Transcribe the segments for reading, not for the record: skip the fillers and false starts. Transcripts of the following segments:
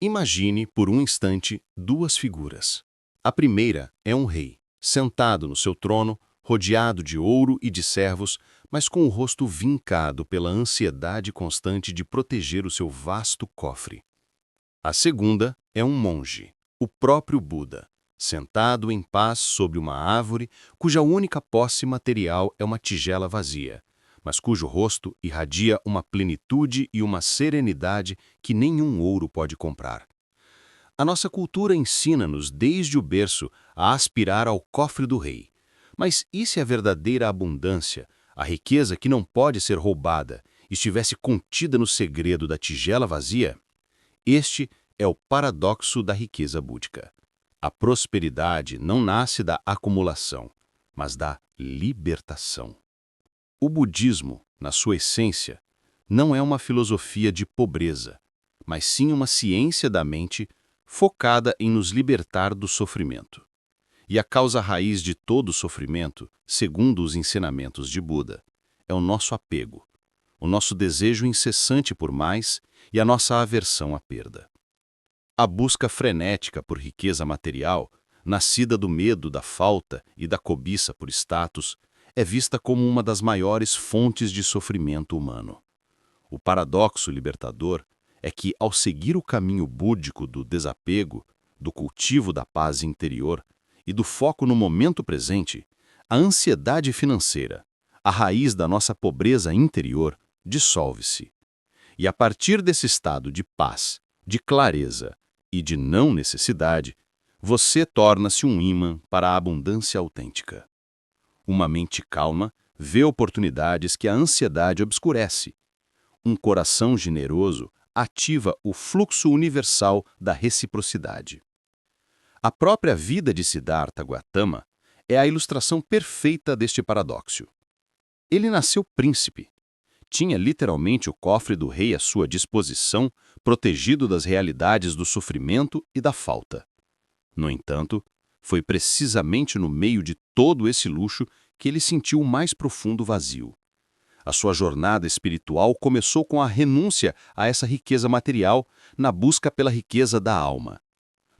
Imagine, por um instante, duas figuras. A primeira é um rei, sentado no seu trono, rodeado de ouro e de servos, mas com o rosto vincado pela ansiedade constante de proteger o seu vasto cofre. A segunda é um monge, o próprio Buda, sentado em paz sobre uma árvore cuja única posse material é uma tigela vazia, mas cujo rosto irradia uma plenitude e uma serenidade que nenhum ouro pode comprar. A nossa cultura ensina-nos desde o berço a aspirar ao cofre do rei. Mas e se a verdadeira abundância, a riqueza que não pode ser roubada, estivesse contida no segredo da tigela vazia? Este é o paradoxo da riqueza búdica. A prosperidade não nasce da acumulação, mas da libertação. O budismo, na sua essência, não é uma filosofia de pobreza, mas sim uma ciência da mente focada em nos libertar do sofrimento. E a causa raiz de todo sofrimento, segundo os ensinamentos de Buda, é o nosso apego, o nosso desejo incessante por mais e a nossa aversão à perda. A busca frenética por riqueza material, nascida do medo da falta e da cobiça por status, é vista como uma das maiores fontes de sofrimento humano. O paradoxo libertador é que, ao seguir o caminho búdico do desapego, do cultivo da paz interior e do foco no momento presente, a ansiedade financeira, a raiz da nossa pobreza interior, dissolve-se. E a partir desse estado de paz, de clareza e de não necessidade, você torna-se um ímã para a abundância autêntica. Uma mente calma vê oportunidades que a ansiedade obscurece. Um coração generoso ativa o fluxo universal da reciprocidade. A própria vida de Siddhartha Gautama é a ilustração perfeita deste paradoxo. Ele nasceu príncipe. Tinha literalmente o cofre do rei à sua disposição, protegido das realidades do sofrimento e da falta. No entanto, foi precisamente no meio de todo esse luxo que ele sentiu o mais profundo vazio. A sua jornada espiritual começou com a renúncia a essa riqueza material na busca pela riqueza da alma.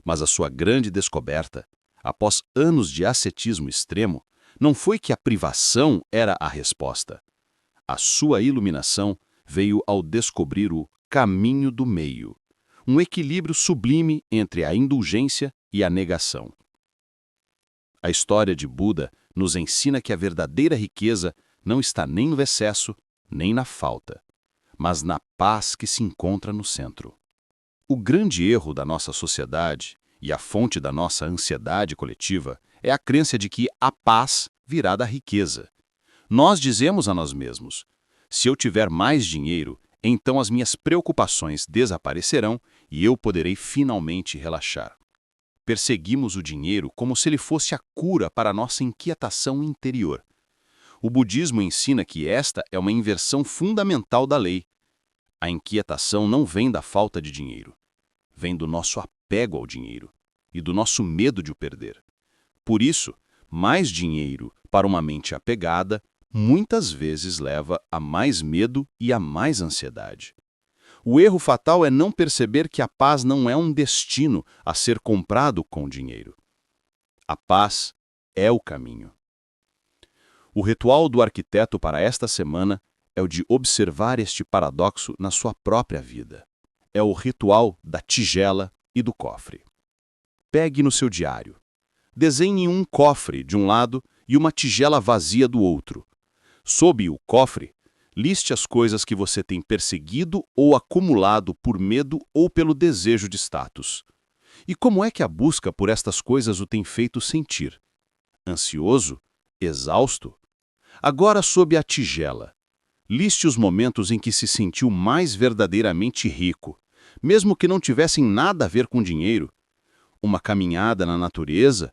Mas a sua grande descoberta, após anos de ascetismo extremo, não foi que a privação era a resposta. A sua iluminação veio ao descobrir o caminho do meio, um equilíbrio sublime entre a indulgência e a negação. A história de Buda nos ensina que a verdadeira riqueza não está nem no excesso, nem na falta, mas na paz que se encontra no centro. O grande erro da nossa sociedade e a fonte da nossa ansiedade coletiva é a crença de que a paz virá da riqueza. Nós dizemos a nós mesmos: se eu tiver mais dinheiro, então as minhas preocupações desaparecerão e eu poderei finalmente relaxar. Perseguimos o dinheiro como se ele fosse a cura para a nossa inquietação interior. O budismo ensina que esta é uma inversão fundamental da lei. A inquietação não vem da falta de dinheiro, vem do nosso apego ao dinheiro e do nosso medo de o perder. Por isso, mais dinheiro para uma mente apegada muitas vezes leva a mais medo e a mais ansiedade. O erro fatal é não perceber que a paz não é um destino a ser comprado com dinheiro. A paz é o caminho. O ritual do arquiteto para esta semana é o de observar este paradoxo na sua própria vida. É o ritual da tigela e do cofre. Pegue no seu diário. Desenhe um cofre de um lado e uma tigela vazia do outro. Sob o cofre, liste as coisas que você tem perseguido ou acumulado por medo ou pelo desejo de status. E como é que a busca por estas coisas o tem feito sentir? Ansioso? Exausto? Agora, sob a tigela, liste os momentos em que se sentiu mais verdadeiramente rico, mesmo que não tivessem nada a ver com dinheiro. Uma caminhada na natureza,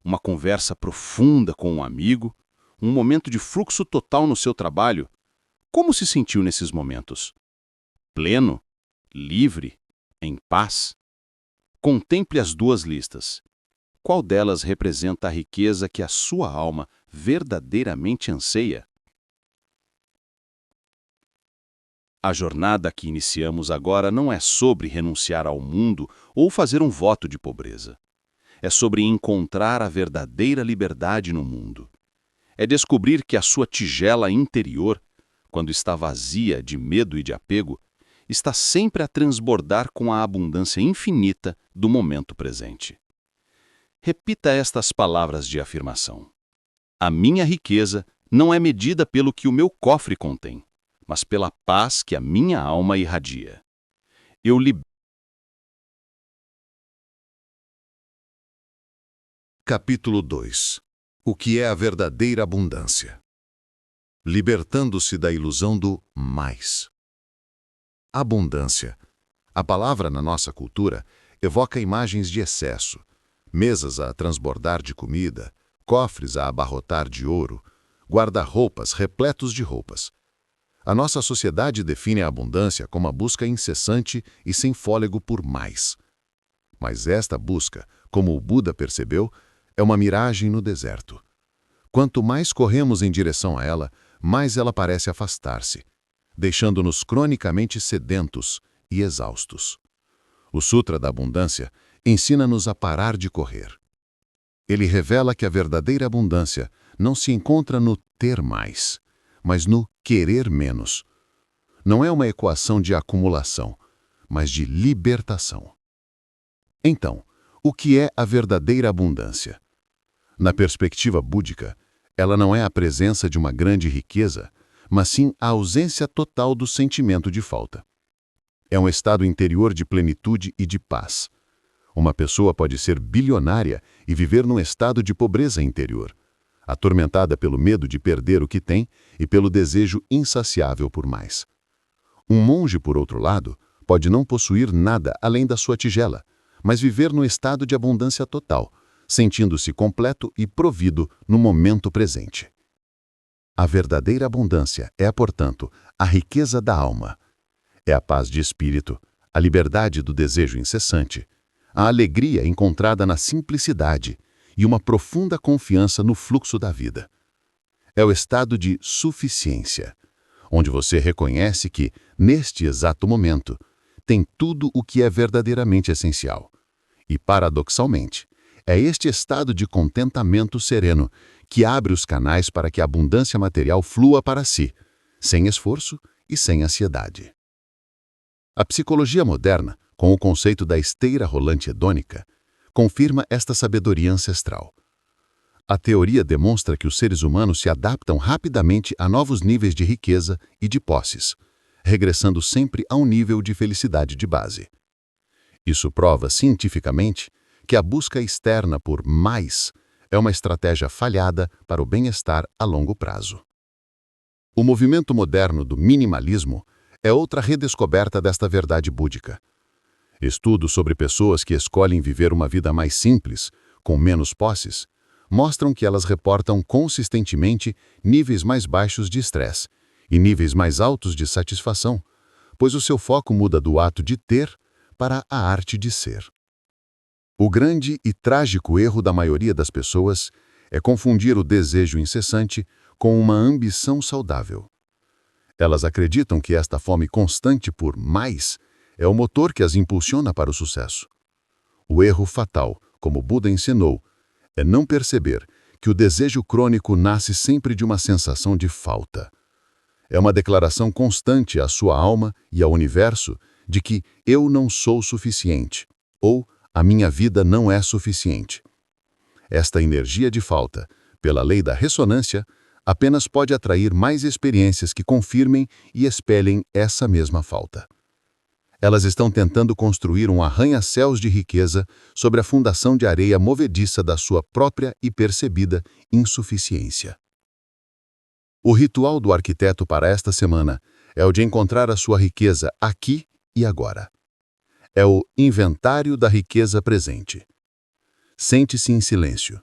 uma conversa profunda com um amigo, um momento de fluxo total no seu trabalho. Como se sentiu nesses momentos? Pleno? Livre? Em paz? Contemple as duas listas. Qual delas representa a riqueza que a sua alma verdadeiramente anseia? A jornada que iniciamos agora não é sobre renunciar ao mundo ou fazer um voto de pobreza. É sobre encontrar a verdadeira liberdade no mundo. É descobrir que a sua tigela interior, quando está vazia de medo e de apego, está sempre a transbordar com a abundância infinita do momento presente. Repita estas palavras de afirmação. A minha riqueza não é medida pelo que o meu cofre contém, mas pela paz que a minha alma irradia. Eu libero. Capítulo 2. O que é a verdadeira abundância? Libertando-se da ilusão do mais. Abundância. A palavra na nossa cultura evoca imagens de excesso, mesas a transbordar de comida, cofres a abarrotar de ouro, guarda-roupas repletos de roupas. A nossa sociedade define a abundância como a busca incessante e sem fôlego por mais. Mas esta busca, como o Buda percebeu, é uma miragem no deserto. Quanto mais corremos em direção a ela, mais ela parece afastar-se, deixando-nos cronicamente sedentos e exaustos. O Sutra da Abundância ensina-nos a parar de correr. Ele revela que a verdadeira abundância não se encontra no ter mais, mas no querer menos. Não é uma equação de acumulação, mas de libertação. Então, o que é a verdadeira abundância? Na perspectiva búdica, ela não é a presença de uma grande riqueza, mas sim a ausência total do sentimento de falta. É um estado interior de plenitude e de paz. Uma pessoa pode ser bilionária e viver num estado de pobreza interior, atormentada pelo medo de perder o que tem e pelo desejo insaciável por mais. Um monge, por outro lado, pode não possuir nada além da sua tigela, mas viver num estado de abundância total, sentindo-se completo e provido no momento presente. A verdadeira abundância é, portanto, a riqueza da alma. É a paz de espírito, a liberdade do desejo incessante, a alegria encontrada na simplicidade e uma profunda confiança no fluxo da vida. É o estado de suficiência, onde você reconhece que, neste exato momento, tem tudo o que é verdadeiramente essencial. E, paradoxalmente, é este estado de contentamento sereno que abre os canais para que a abundância material flua para si, sem esforço e sem ansiedade. A psicologia moderna, com o conceito da esteira rolante hedônica, confirma esta sabedoria ancestral. A teoria demonstra que os seres humanos se adaptam rapidamente a novos níveis de riqueza e de posses, regressando sempre a um nível de felicidade de base. Isso prova cientificamente que a busca externa por mais é uma estratégia falhada para o bem-estar a longo prazo. O movimento moderno do minimalismo é outra redescoberta desta verdade búdica. Estudos sobre pessoas que escolhem viver uma vida mais simples, com menos posses, mostram que elas reportam consistentemente níveis mais baixos de estresse e níveis mais altos de satisfação, pois o seu foco muda do ato de ter para a arte de ser. O grande e trágico erro da maioria das pessoas é confundir o desejo incessante com uma ambição saudável. Elas acreditam que esta fome constante por mais é o motor que as impulsiona para o sucesso. O erro fatal, como Buda ensinou, é não perceber que o desejo crônico nasce sempre de uma sensação de falta. É uma declaração constante à sua alma e ao universo de que eu não sou suficiente, ou a minha vida não é suficiente. Esta energia de falta, pela lei da ressonância, apenas pode atrair mais experiências que confirmem e espelhem essa mesma falta. Elas estão tentando construir um arranha-céus de riqueza sobre a fundação de areia movediça da sua própria e percebida insuficiência. O ritual do arquiteto para esta semana é o de encontrar a sua riqueza aqui e agora. É o inventário da riqueza presente. Sente-se em silêncio.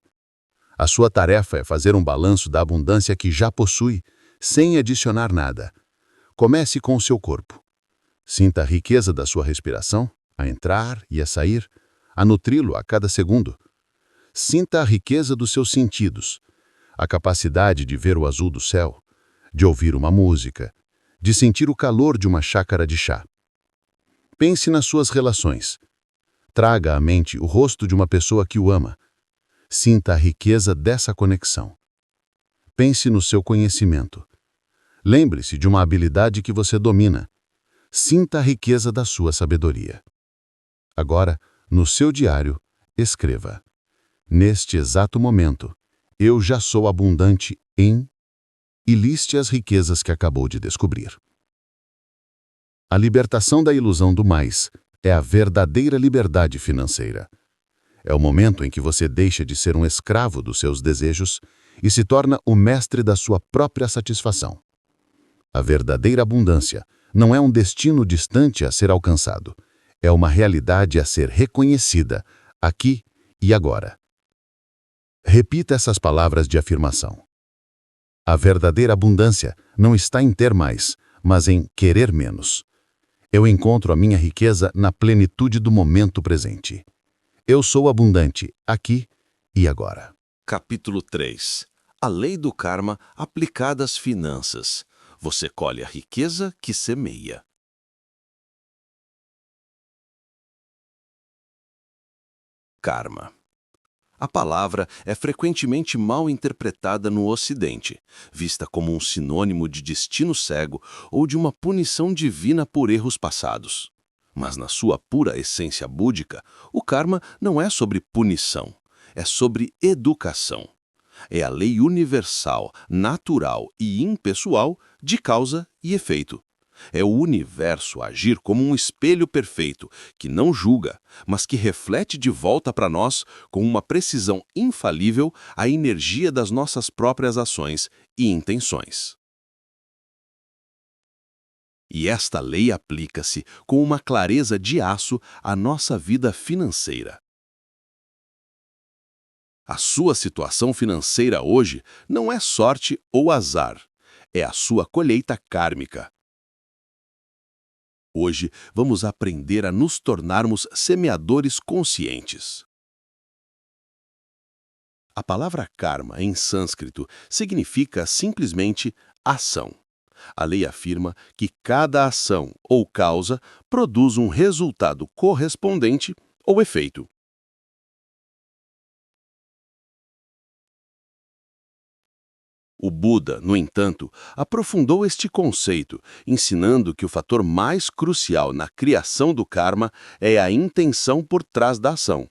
A sua tarefa é fazer um balanço da abundância que já possui, sem adicionar nada. Comece com o seu corpo. Sinta a riqueza da sua respiração, a entrar e a sair, a nutri-lo a cada segundo. Sinta a riqueza dos seus sentidos, a capacidade de ver o azul do céu, de ouvir uma música, de sentir o calor de uma xícara de chá. Pense nas suas relações. Traga à mente o rosto de uma pessoa que o ama. Sinta a riqueza dessa conexão. Pense no seu conhecimento. Lembre-se de uma habilidade que você domina. Sinta a riqueza da sua sabedoria. Agora, no seu diário, escreva: neste exato momento, eu já sou abundante em... e liste as riquezas que acabou de descobrir. A libertação da ilusão do mais é a verdadeira liberdade financeira. É o momento em que você deixa de ser um escravo dos seus desejos e se torna o mestre da sua própria satisfação. A verdadeira abundância não é um destino distante a ser alcançado. É uma realidade a ser reconhecida, aqui e agora. Repita essas palavras de afirmação. A verdadeira abundância não está em ter mais, mas em querer menos. Eu encontro a minha riqueza na plenitude do momento presente. Eu sou abundante, aqui e agora. Capítulo 3. A lei do karma aplicada às finanças. Você colhe a riqueza que semeia. Karma. A palavra é frequentemente mal interpretada no Ocidente, vista como um sinônimo de destino cego ou de uma punição divina por erros passados. Mas na sua pura essência búdica, o karma não é sobre punição, é sobre educação. É a lei universal, natural e impessoal de causa e efeito. É o universo agir como um espelho perfeito, que não julga, mas que reflete de volta para nós, com uma precisão infalível, a energia das nossas próprias ações e intenções. E esta lei aplica-se com uma clareza de aço à nossa vida financeira. A sua situação financeira hoje não é sorte ou azar, é a sua colheita kármica. Hoje, vamos aprender a nos tornarmos semeadores conscientes. A palavra karma, em sânscrito, significa simplesmente ação. A lei afirma que cada ação ou causa produz um resultado correspondente ou efeito. O Buda, no entanto, aprofundou este conceito, ensinando que o fator mais crucial na criação do karma é a intenção por trás da ação.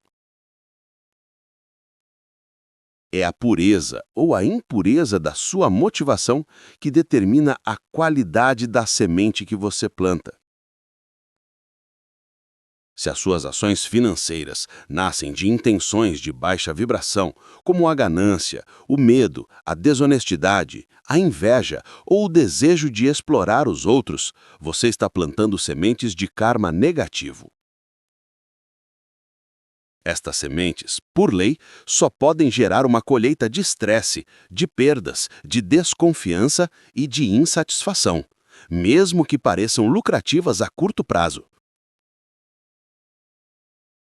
É a pureza ou a impureza da sua motivação que determina a qualidade da semente que você planta. Se as suas ações financeiras nascem de intenções de baixa vibração, como a ganância, o medo, a desonestidade, a inveja ou o desejo de explorar os outros, você está plantando sementes de karma negativo. Estas sementes, por lei, só podem gerar uma colheita de estresse, de perdas, de desconfiança e de insatisfação, mesmo que pareçam lucrativas a curto prazo.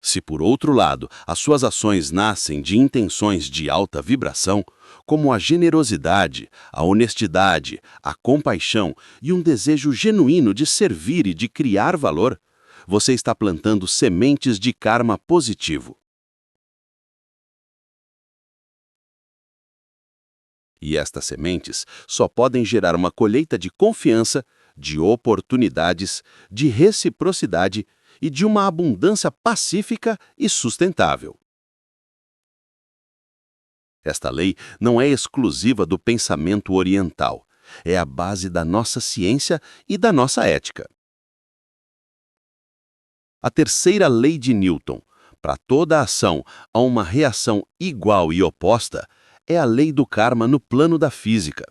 Se, por outro lado, as suas ações nascem de intenções de alta vibração, como a generosidade, a honestidade, a compaixão e um desejo genuíno de servir e de criar valor, você está plantando sementes de karma positivo. E estas sementes só podem gerar uma colheita de confiança, de oportunidades, de reciprocidade e de uma abundância pacífica e sustentável. Esta lei não é exclusiva do pensamento oriental, é a base da nossa ciência e da nossa ética. A terceira lei de Newton, para toda ação há uma reação igual e oposta, é a lei do karma no plano da física.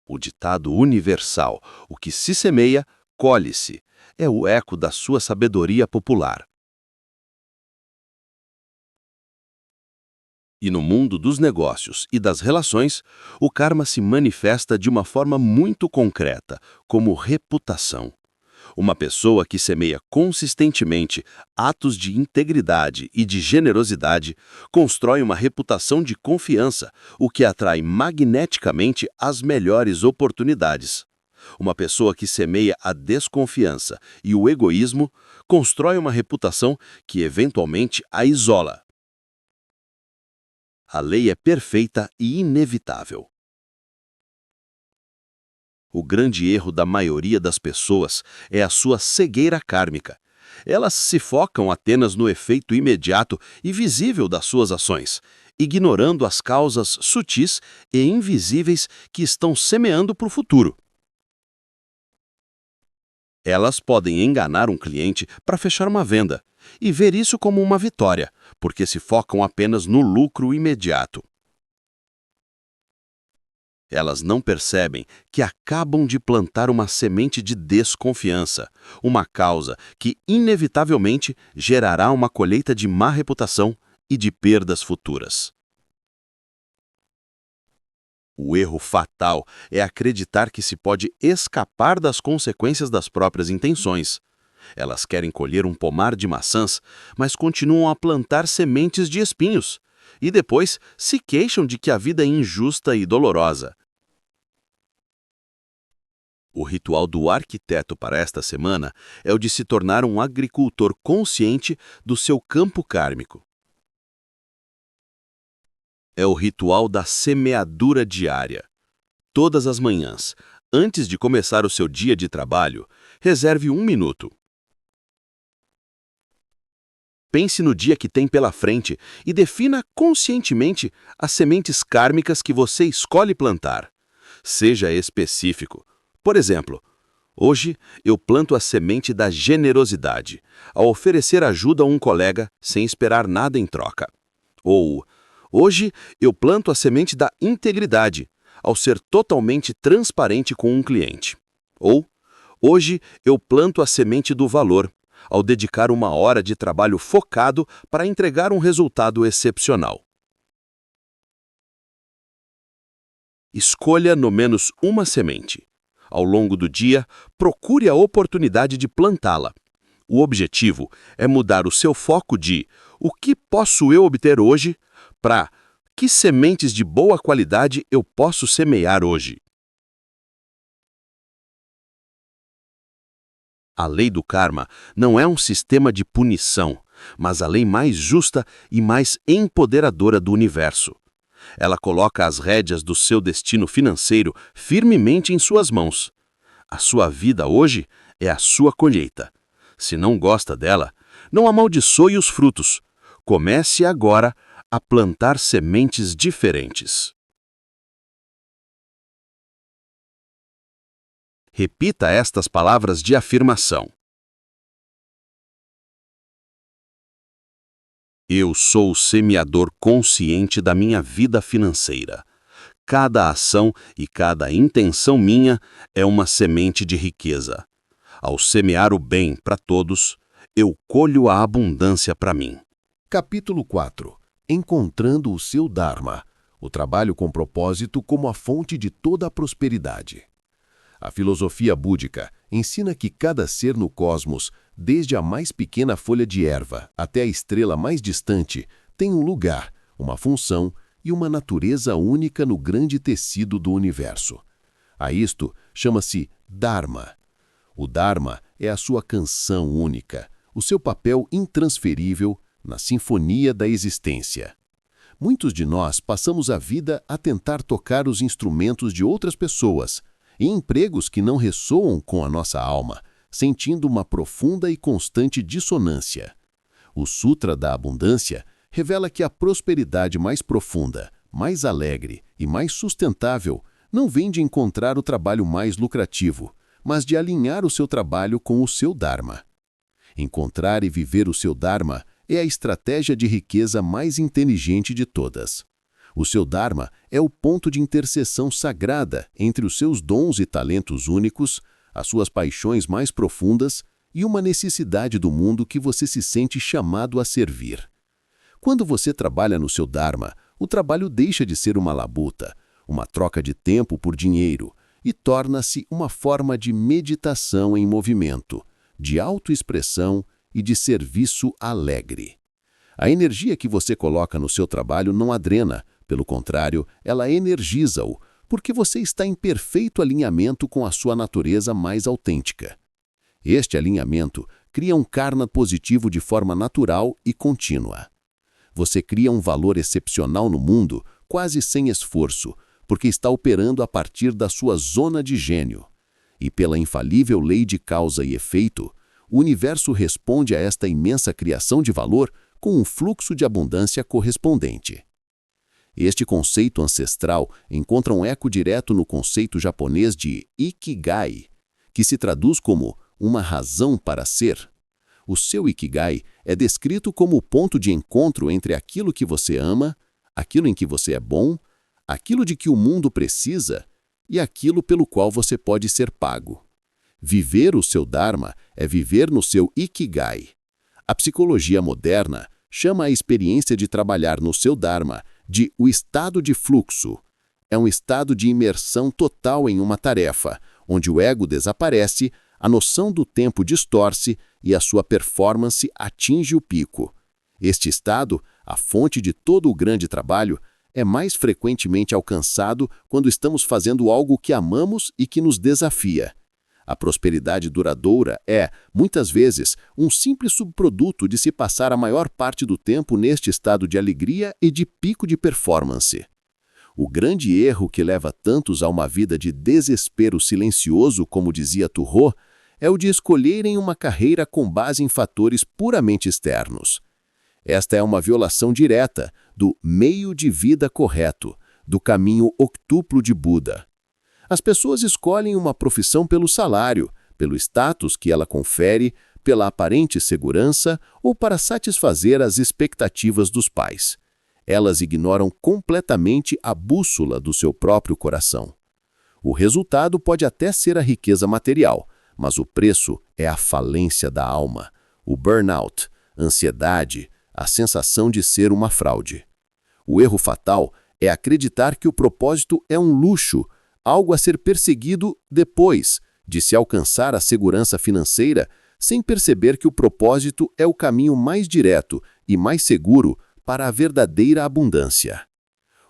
O ditado universal, o que se semeia, colhe-se, é o eco da sua sabedoria popular. E no mundo dos negócios e das relações, o karma se manifesta de uma forma muito concreta, como reputação. Uma pessoa que semeia consistentemente atos de integridade e de generosidade constrói uma reputação de confiança, o que atrai magneticamente as melhores oportunidades. Uma pessoa que semeia a desconfiança e o egoísmo constrói uma reputação que eventualmente a isola. A lei é perfeita e inevitável. O grande erro da maioria das pessoas é a sua cegueira kármica. Elas se focam apenas no efeito imediato e visível das suas ações, ignorando as causas sutis e invisíveis que estão semeando para o futuro. Elas podem enganar um cliente para fechar uma venda e ver isso como uma vitória, porque se focam apenas no lucro imediato. Elas não percebem que acabam de plantar uma semente de desconfiança, uma causa que inevitavelmente gerará uma colheita de má reputação e de perdas futuras. O erro fatal é acreditar que se pode escapar das consequências das próprias intenções. Elas querem colher um pomar de maçãs, mas continuam a plantar sementes de espinhos, e depois se queixam de que a vida é injusta e dolorosa. O ritual do arquiteto para esta semana é o de se tornar um agricultor consciente do seu campo kármico. É o ritual da semeadura diária. Todas as manhãs, antes de começar o seu dia de trabalho, reserve 1 minuto. Pense no dia que tem pela frente e defina conscientemente as sementes kármicas que você escolhe plantar. Seja específico. Por exemplo, hoje eu planto a semente da generosidade, ao oferecer ajuda a um colega sem esperar nada em troca. Ou, hoje eu planto a semente da integridade, ao ser totalmente transparente com um cliente. Ou, hoje eu planto a semente do valor, ao dedicar 1 hora de trabalho focado para entregar um resultado excepcional. Escolha no menos uma semente. Ao longo do dia, procure a oportunidade de plantá-la. O objetivo é mudar o seu foco de o que posso eu obter hoje para que sementes de boa qualidade eu posso semear hoje. A lei do karma não é um sistema de punição, mas a lei mais justa e mais empoderadora do universo. Ela coloca as rédeas do seu destino financeiro firmemente em suas mãos. A sua vida hoje é a sua colheita. Se não gosta dela, não amaldiçoe os frutos. Comece agora a plantar sementes diferentes. Repita estas palavras de afirmação. Eu sou o semeador consciente da minha vida financeira. Cada ação e cada intenção minha é uma semente de riqueza. Ao semear o bem para todos, eu colho a abundância para mim. Capítulo 4. Encontrando o seu Dharma. O trabalho com propósito como a fonte de toda a prosperidade. A filosofia búdica ensina que cada ser no cosmos, desde a mais pequena folha de erva até a estrela mais distante, tem um lugar, uma função e uma natureza única no grande tecido do universo. A isto chama-se Dharma. O Dharma é a sua canção única, o seu papel intransferível na sinfonia da existência. Muitos de nós passamos a vida a tentar tocar os instrumentos de outras pessoas, em empregos que não ressoam com a nossa alma, sentindo uma profunda e constante dissonância. O Sutra da Abundância revela que a prosperidade mais profunda, mais alegre e mais sustentável não vem de encontrar o trabalho mais lucrativo, mas de alinhar o seu trabalho com o seu Dharma. Encontrar e viver o seu Dharma é a estratégia de riqueza mais inteligente de todas. O seu Dharma é o ponto de interseção sagrada entre os seus dons e talentos únicos, as suas paixões mais profundas e uma necessidade do mundo que você se sente chamado a servir. Quando você trabalha no seu Dharma, o trabalho deixa de ser uma labuta, uma troca de tempo por dinheiro, e torna-se uma forma de meditação em movimento, de autoexpressão e de serviço alegre. A energia que você coloca no seu trabalho não a drena, pelo contrário, ela energiza-o, porque você está em perfeito alinhamento com a sua natureza mais autêntica. Este alinhamento cria um karma positivo de forma natural e contínua. Você cria um valor excepcional no mundo, quase sem esforço, porque está operando a partir da sua zona de gênio. E pela infalível lei de causa e efeito, o universo responde a esta imensa criação de valor com um fluxo de abundância correspondente. Este conceito ancestral encontra um eco direto no conceito japonês de Ikigai, que se traduz como uma razão para ser. O seu Ikigai é descrito como o ponto de encontro entre aquilo que você ama, aquilo em que você é bom, aquilo de que o mundo precisa e aquilo pelo qual você pode ser pago. Viver o seu Dharma é viver no seu Ikigai. A psicologia moderna chama a experiência de trabalhar no seu Dharma de o estado de fluxo. É um estado de imersão total em uma tarefa, onde o ego desaparece, a noção do tempo distorce e a sua performance atinge o pico. Este estado, a fonte de todo o grande trabalho, é mais frequentemente alcançado quando estamos fazendo algo que amamos e que nos desafia. A prosperidade duradoura é, muitas vezes, um simples subproduto de se passar a maior parte do tempo neste estado de alegria e de pico de performance. O grande erro que leva tantos a uma vida de desespero silencioso, como dizia Thoreau, é o de escolherem uma carreira com base em fatores puramente externos. Esta é uma violação direta do meio de vida correto, do caminho octuplo de Buda. As pessoas escolhem uma profissão pelo salário, pelo status que ela confere, pela aparente segurança ou para satisfazer as expectativas dos pais. Elas ignoram completamente a bússola do seu próprio coração. O resultado pode até ser a riqueza material, mas o preço é a falência da alma, o burnout, ansiedade, a sensação de ser uma fraude. O erro fatal é acreditar que o propósito é um luxo, algo a ser perseguido depois de se alcançar a segurança financeira, sem perceber que o propósito é o caminho mais direto e mais seguro para a verdadeira abundância.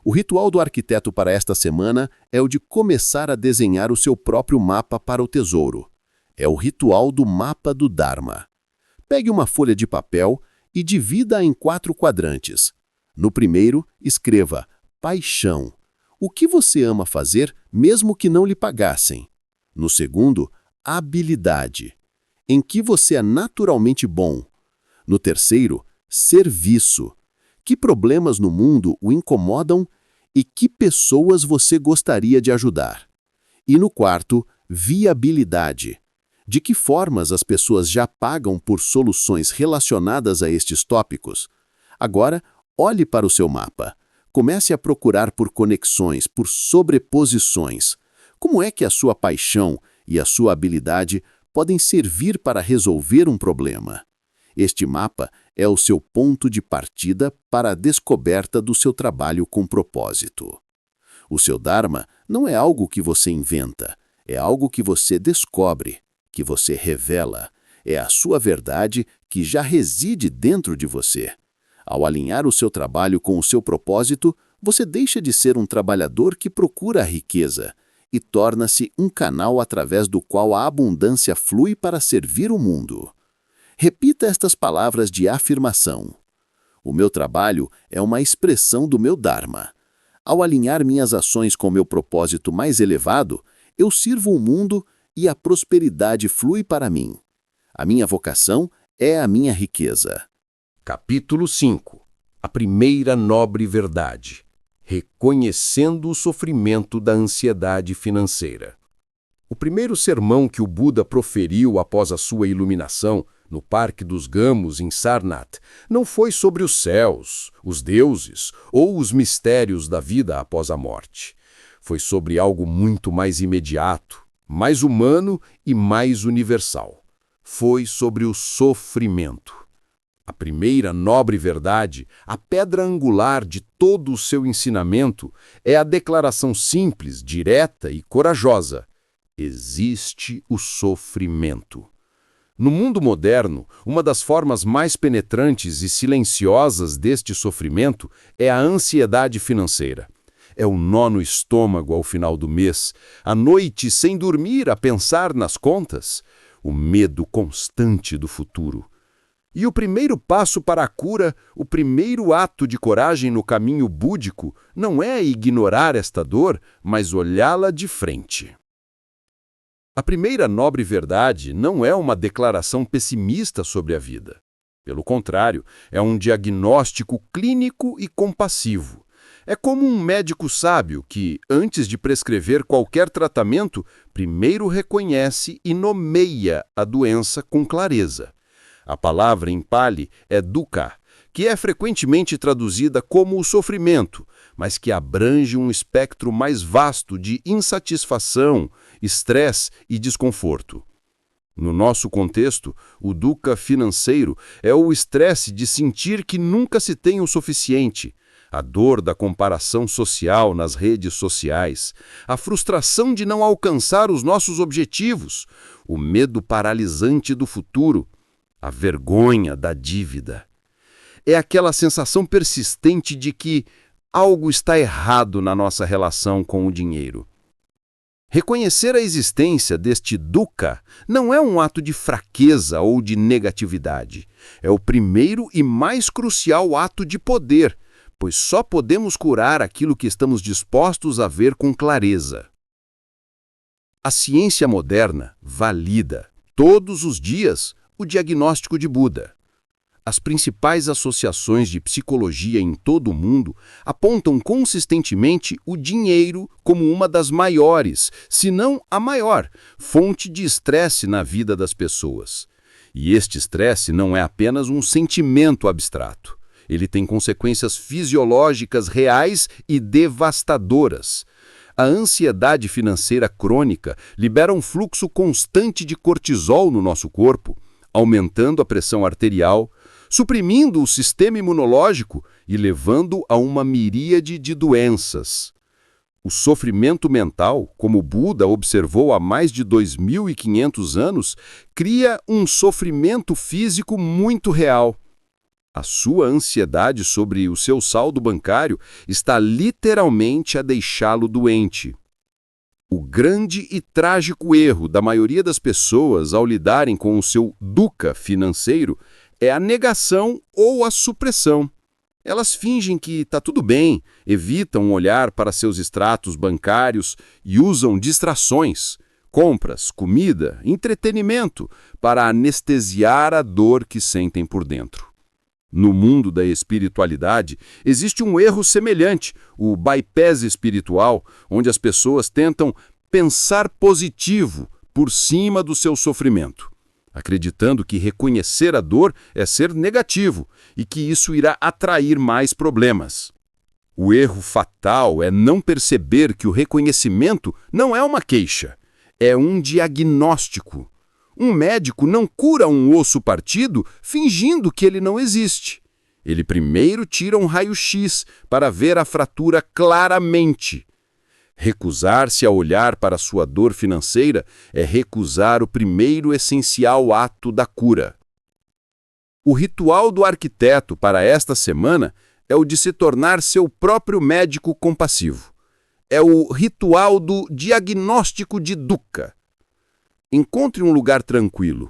O ritual do arquiteto para esta semana é o de começar a desenhar o seu próprio mapa para o tesouro. É o ritual do mapa do Dharma. Pegue uma folha de papel e divida-a em 4 quadrantes. No primeiro, escreva paixão. O que você ama fazer, mesmo que não lhe pagassem? No segundo, habilidade. Em que você é naturalmente bom? No terceiro, serviço. Que problemas no mundo o incomodam e que pessoas você gostaria de ajudar? E no quarto, viabilidade. De que formas as pessoas já pagam por soluções relacionadas a estes tópicos? Agora, olhe para o seu mapa. Comece a procurar por conexões, por sobreposições. Como é que a sua paixão e a sua habilidade podem servir para resolver um problema? Este mapa é o seu ponto de partida para a descoberta do seu trabalho com propósito. O seu Dharma não é algo que você inventa, é algo que você descobre, que você revela. É a sua verdade que já reside dentro de você. Ao alinhar o seu trabalho com o seu propósito, você deixa de ser um trabalhador que procura a riqueza e torna-se um canal através do qual a abundância flui para servir o mundo. Repita estas palavras de afirmação. O meu trabalho é uma expressão do meu Dharma. Ao alinhar minhas ações com meu propósito mais elevado, eu sirvo o mundo e a prosperidade flui para mim. A minha vocação é a minha riqueza. Capítulo 5. A primeira nobre verdade. Reconhecendo o sofrimento da ansiedade financeira. O primeiro sermão que o Buda proferiu após a sua iluminação, no Parque dos Gamos, em Sarnath, não foi sobre os céus, os deuses ou os mistérios da vida após a morte. Foi sobre algo muito mais imediato, mais humano e mais universal. Foi sobre o sofrimento. A primeira nobre verdade, a pedra angular de todo o seu ensinamento, é a declaração simples, direta e corajosa: existe o sofrimento. No mundo moderno, uma das formas mais penetrantes e silenciosas deste sofrimento é a ansiedade financeira. É o nó no estômago ao final do mês, a noite sem dormir a pensar nas contas, o medo constante do futuro. E o primeiro passo para a cura, o primeiro ato de coragem no caminho búdico, não é ignorar esta dor, mas olhá-la de frente. A primeira nobre verdade não é uma declaração pessimista sobre a vida. Pelo contrário, é um diagnóstico clínico e compassivo. É como um médico sábio que, antes de prescrever qualquer tratamento, primeiro reconhece e nomeia a doença com clareza. A palavra em Pali é dukkha, que é frequentemente traduzida como o sofrimento, mas que abrange um espectro mais vasto de insatisfação, estresse e desconforto. No nosso contexto, o dukkha financeiro é o estresse de sentir que nunca se tem o suficiente, a dor da comparação social nas redes sociais, a frustração de não alcançar os nossos objetivos, o medo paralisante do futuro, a vergonha da dívida. É aquela sensação persistente de que algo está errado na nossa relação com o dinheiro. Reconhecer a existência deste dukkha não é um ato de fraqueza ou de negatividade. É o primeiro e mais crucial ato de poder, pois só podemos curar aquilo que estamos dispostos a ver com clareza. A ciência moderna valida, todos os dias, o diagnóstico de Buda. As principais associações de psicologia em todo o mundo apontam consistentemente o dinheiro como uma das maiores, se não a maior, fonte de estresse na vida das pessoas. E este estresse não é apenas um sentimento abstrato. Ele tem consequências fisiológicas reais e devastadoras. A ansiedade financeira crônica libera um fluxo constante de cortisol no nosso corpo, aumentando a pressão arterial, suprimindo o sistema imunológico e levando a uma miríade de doenças. O sofrimento mental, como Buda observou há mais de 2.500 anos, cria um sofrimento físico muito real. A sua ansiedade sobre o seu saldo bancário está literalmente a deixá-lo doente. O grande e trágico erro da maioria das pessoas ao lidarem com o seu dukkha financeiro é a negação ou a supressão. Elas fingem que está tudo bem, evitam olhar para seus extratos bancários e usam distrações, compras, comida, entretenimento para anestesiar a dor que sentem por dentro. No mundo da espiritualidade, existe um erro semelhante, o bypass espiritual, onde as pessoas tentam pensar positivo por cima do seu sofrimento, acreditando que reconhecer a dor é ser negativo e que isso irá atrair mais problemas. O erro fatal é não perceber que o reconhecimento não é uma queixa, é um diagnóstico. Um médico não cura um osso partido fingindo que ele não existe. Ele primeiro tira um raio-x para ver a fratura claramente. Recusar-se a olhar para sua dor financeira é recusar o primeiro essencial ato da cura. O ritual do arquiteto para esta semana é o de se tornar seu próprio médico compassivo. É o ritual do diagnóstico de dukkha. Encontre um lugar tranquilo.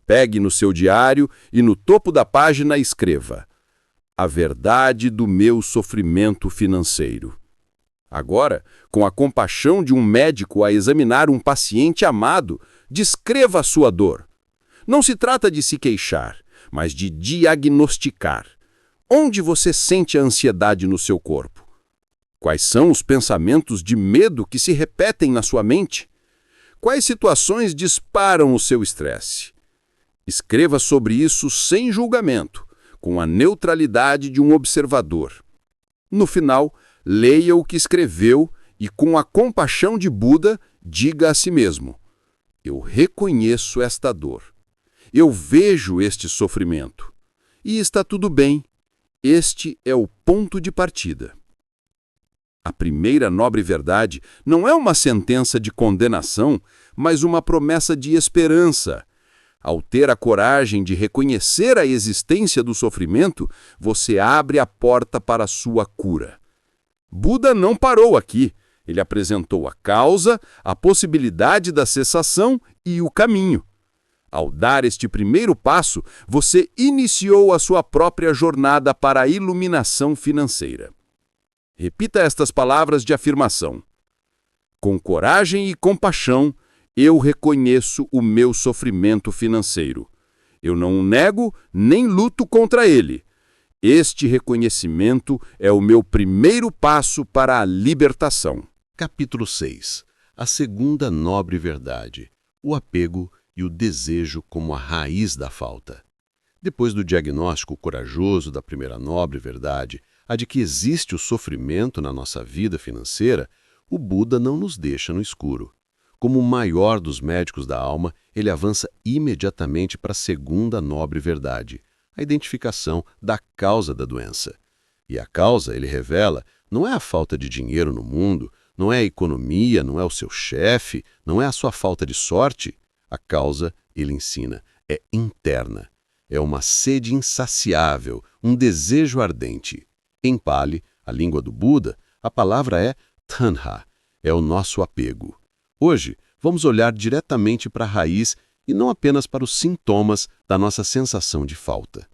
Pegue no seu diário e no topo da página escreva: a verdade do meu sofrimento financeiro. Agora, com a compaixão de um médico a examinar um paciente amado, descreva a sua dor. Não se trata de se queixar, mas de diagnosticar. Onde você sente a ansiedade no seu corpo? Quais são os pensamentos de medo que se repetem na sua mente? Quais situações disparam o seu estresse? Escreva sobre isso sem julgamento, com a neutralidade de um observador. No final, leia o que escreveu e, com a compaixão de Buda, diga a si mesmo: eu reconheço esta dor. Eu vejo este sofrimento. E está tudo bem. Este é o ponto de partida. A primeira nobre verdade não é uma sentença de condenação, mas uma promessa de esperança. Ao ter a coragem de reconhecer a existência do sofrimento, você abre a porta para a sua cura. Buda não parou aqui. Ele apresentou a causa, a possibilidade da cessação e o caminho. Ao dar este primeiro passo, você iniciou a sua própria jornada para a iluminação financeira. Repita estas palavras de afirmação. Com coragem e compaixão, eu reconheço o meu sofrimento financeiro. Eu não o nego nem luto contra ele. Este reconhecimento é o meu primeiro passo para a libertação. Capítulo 6. A segunda nobre verdade. O apego e o desejo como a raiz da falta. Depois do diagnóstico corajoso da primeira nobre verdade, a de que existe o sofrimento na nossa vida financeira, o Buda não nos deixa no escuro. Como o maior dos médicos da alma, ele avança imediatamente para a segunda nobre verdade, a identificação da causa da doença. E a causa, ele revela, não é a falta de dinheiro no mundo, não é a economia, não é o seu chefe, não é a sua falta de sorte. A causa, ele ensina, é interna. É uma sede insaciável, um desejo ardente. Em Pali, a língua do Buda, a palavra é tanha, é o nosso apego. Hoje, vamos olhar diretamente para a raiz e não apenas para os sintomas da nossa sensação de falta.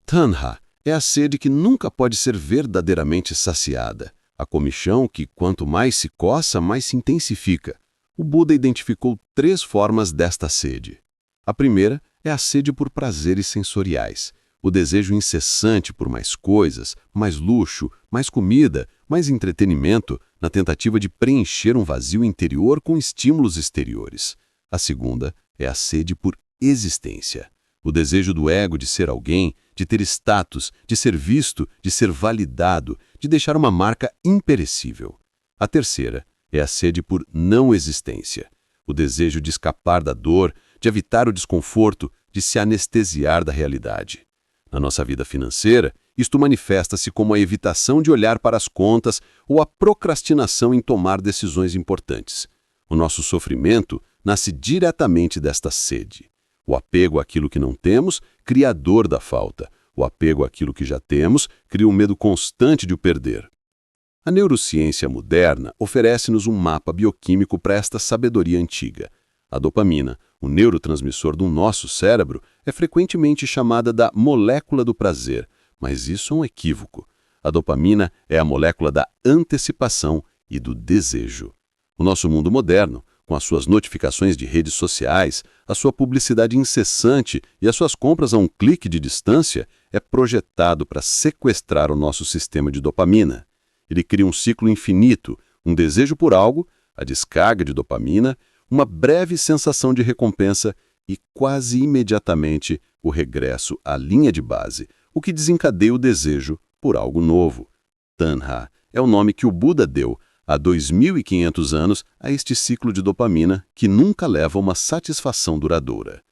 Tanha é a sede que nunca pode ser verdadeiramente saciada. A comichão que, quanto mais se coça, mais se intensifica. O Buda identificou 3 formas desta sede. A primeira é a sede por prazeres sensoriais, o desejo incessante por mais coisas, mais luxo, mais comida, mais entretenimento, na tentativa de preencher um vazio interior com estímulos exteriores. A segunda é a sede por existência, o desejo do ego de ser alguém, de ter status, de ser visto, de ser validado, de deixar uma marca imperecível. A terceira é a sede por não existência, o desejo de escapar da dor, de evitar o desconforto, de se anestesiar da realidade. Na nossa vida financeira, isto manifesta-se como a evitação de olhar para as contas ou a procrastinação em tomar decisões importantes. O nosso sofrimento nasce diretamente desta sede. O apego àquilo que não temos cria a dor da falta. O apego àquilo que já temos cria um medo constante de o perder. A neurociência moderna oferece-nos um mapa bioquímico para esta sabedoria antiga. A dopamina, o neurotransmissor do nosso cérebro, é frequentemente chamada da molécula do prazer, mas isso é um equívoco. A dopamina é a molécula da antecipação e do desejo. O nosso mundo moderno, com as suas notificações de redes sociais, a sua publicidade incessante e as suas compras a um clique de distância, é projetado para sequestrar o nosso sistema de dopamina. Ele cria um ciclo infinito, um desejo por algo, a descarga de dopamina, uma breve sensação de recompensa e quase imediatamente o regresso à linha de base, o que desencadeia o desejo por algo novo. Tanha é o nome que o Buda deu há 2.500 anos a este ciclo de dopamina que nunca leva a uma satisfação duradoura.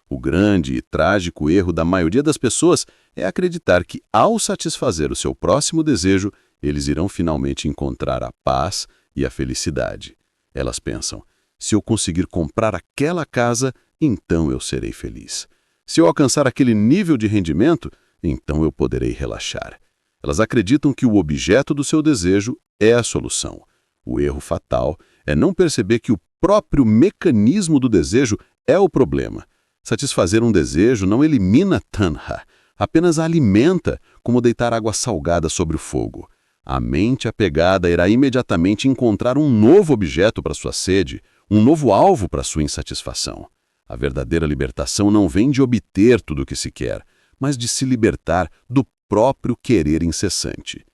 O grande e trágico erro da maioria das pessoas é acreditar que, ao satisfazer o seu próximo desejo, eles irão finalmente encontrar a paz e a felicidade. Elas pensam, se eu conseguir comprar aquela casa, então eu serei feliz. Se eu alcançar aquele nível de rendimento, então eu poderei relaxar. Elas acreditam que o objeto do seu desejo é a solução. O erro fatal é não perceber que o próprio mecanismo do desejo é o problema. Satisfazer um desejo não elimina tanha, apenas a alimenta, como deitar água salgada sobre o fogo. A mente apegada irá imediatamente encontrar um novo objeto para sua sede, um novo alvo para sua insatisfação. A verdadeira libertação não vem de obter tudo o que se quer, mas de se libertar do próprio querer incessante.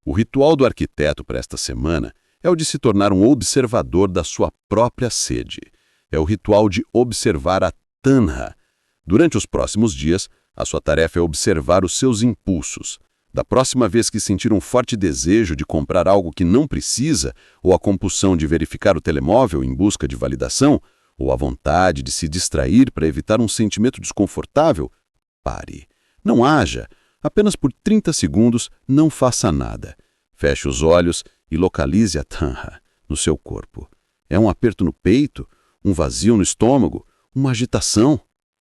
O ritual do arquiteto para esta semana é o de se tornar um observador da sua própria sede. É o ritual de observar a tanha. Durante os próximos dias, a sua tarefa é observar os seus impulsos. Da próxima vez que sentir um forte desejo de comprar algo que não precisa, ou a compulsão de verificar o telemóvel em busca de validação, ou a vontade de se distrair para evitar um sentimento desconfortável, pare. Não haja. Apenas por 30 segundos, não faça nada. Feche os olhos e localize a tanha no seu corpo. É um aperto no peito, um vazio no estômago, uma agitação.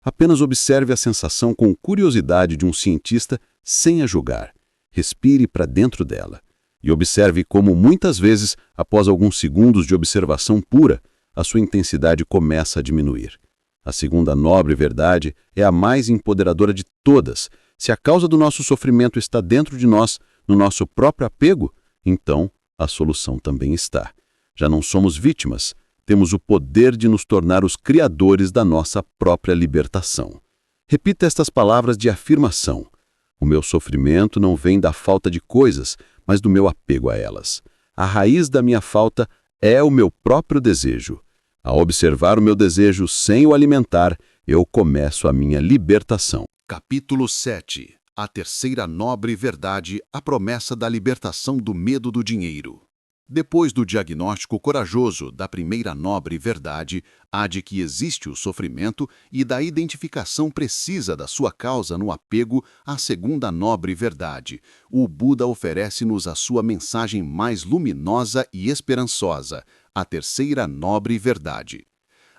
Apenas observe a sensação com curiosidade de um cientista sem a julgar. Respire para dentro dela. E observe como, muitas vezes, após alguns segundos de observação pura, a sua intensidade começa a diminuir. A segunda nobre verdade é a mais empoderadora de todas. Se a causa do nosso sofrimento está dentro de nós, no nosso próprio apego, então a solução também está. Já não somos vítimas, temos o poder de nos tornar os criadores da nossa própria libertação. Repita estas palavras de afirmação. O meu sofrimento não vem da falta de coisas, mas do meu apego a elas. A raiz da minha falta é o meu próprio desejo. Ao observar o meu desejo sem o alimentar, eu começo a minha libertação. Capítulo 7. A terceira nobre verdade, a promessa da libertação do medo do dinheiro. Depois do diagnóstico corajoso da primeira nobre verdade, a de que existe o sofrimento, e da identificação precisa da sua causa no apego à segunda nobre verdade, o Buda oferece-nos a sua mensagem mais luminosa e esperançosa, a terceira nobre verdade.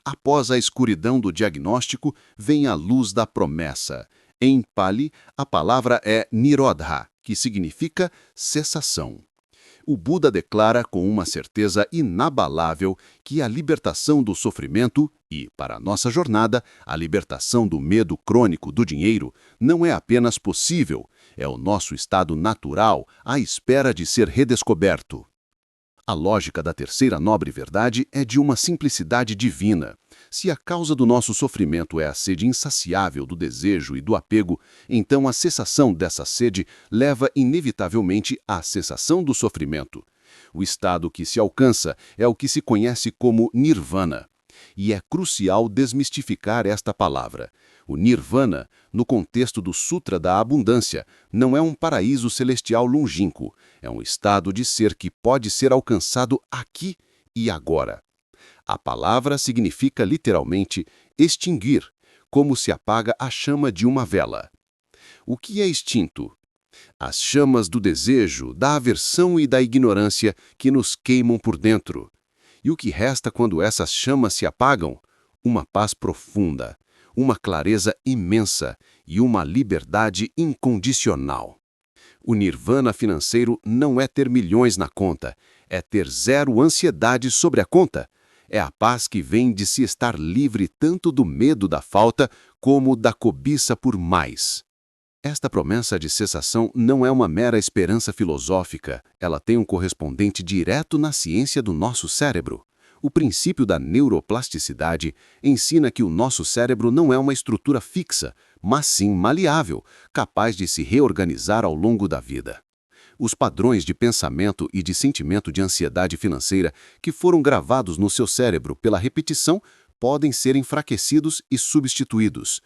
Após a escuridão do diagnóstico, vem a luz da promessa. Em Pali, a palavra é Nirodha, que significa cessação. O Buda declara com uma certeza inabalável que a libertação do sofrimento e, para a nossa jornada, a libertação do medo crônico do dinheiro não é apenas possível, é o nosso estado natural à espera de ser redescoberto. A lógica da terceira nobre verdade é de uma simplicidade divina. Se a causa do nosso sofrimento é a sede insaciável do desejo e do apego, então a cessação dessa sede leva inevitavelmente à cessação do sofrimento. O estado que se alcança é o que se conhece como nirvana. E é crucial desmistificar esta palavra. O nirvana, no contexto do Sutra da Abundância, não é um paraíso celestial longínquo, é um estado de ser que pode ser alcançado aqui e agora. A palavra significa literalmente extinguir, como se apaga a chama de uma vela. O que é extinto? As chamas do desejo, da aversão e da ignorância que nos queimam por dentro. E o que resta quando essas chamas se apagam? Uma paz profunda, uma clareza imensa e uma liberdade incondicional. O nirvana financeiro não é ter milhões na conta, é ter zero ansiedade sobre a conta. É a paz que vem de se estar livre tanto do medo da falta como da cobiça por mais. Esta promessa de cessação não é uma mera esperança filosófica, ela tem um correspondente direto na ciência do nosso cérebro. O princípio da neuroplasticidade ensina que o nosso cérebro não é uma estrutura fixa, mas sim maleável, capaz de se reorganizar ao longo da vida. Os padrões de pensamento e de sentimento de ansiedade financeira que foram gravados no seu cérebro pela repetição podem ser enfraquecidos e substituídos.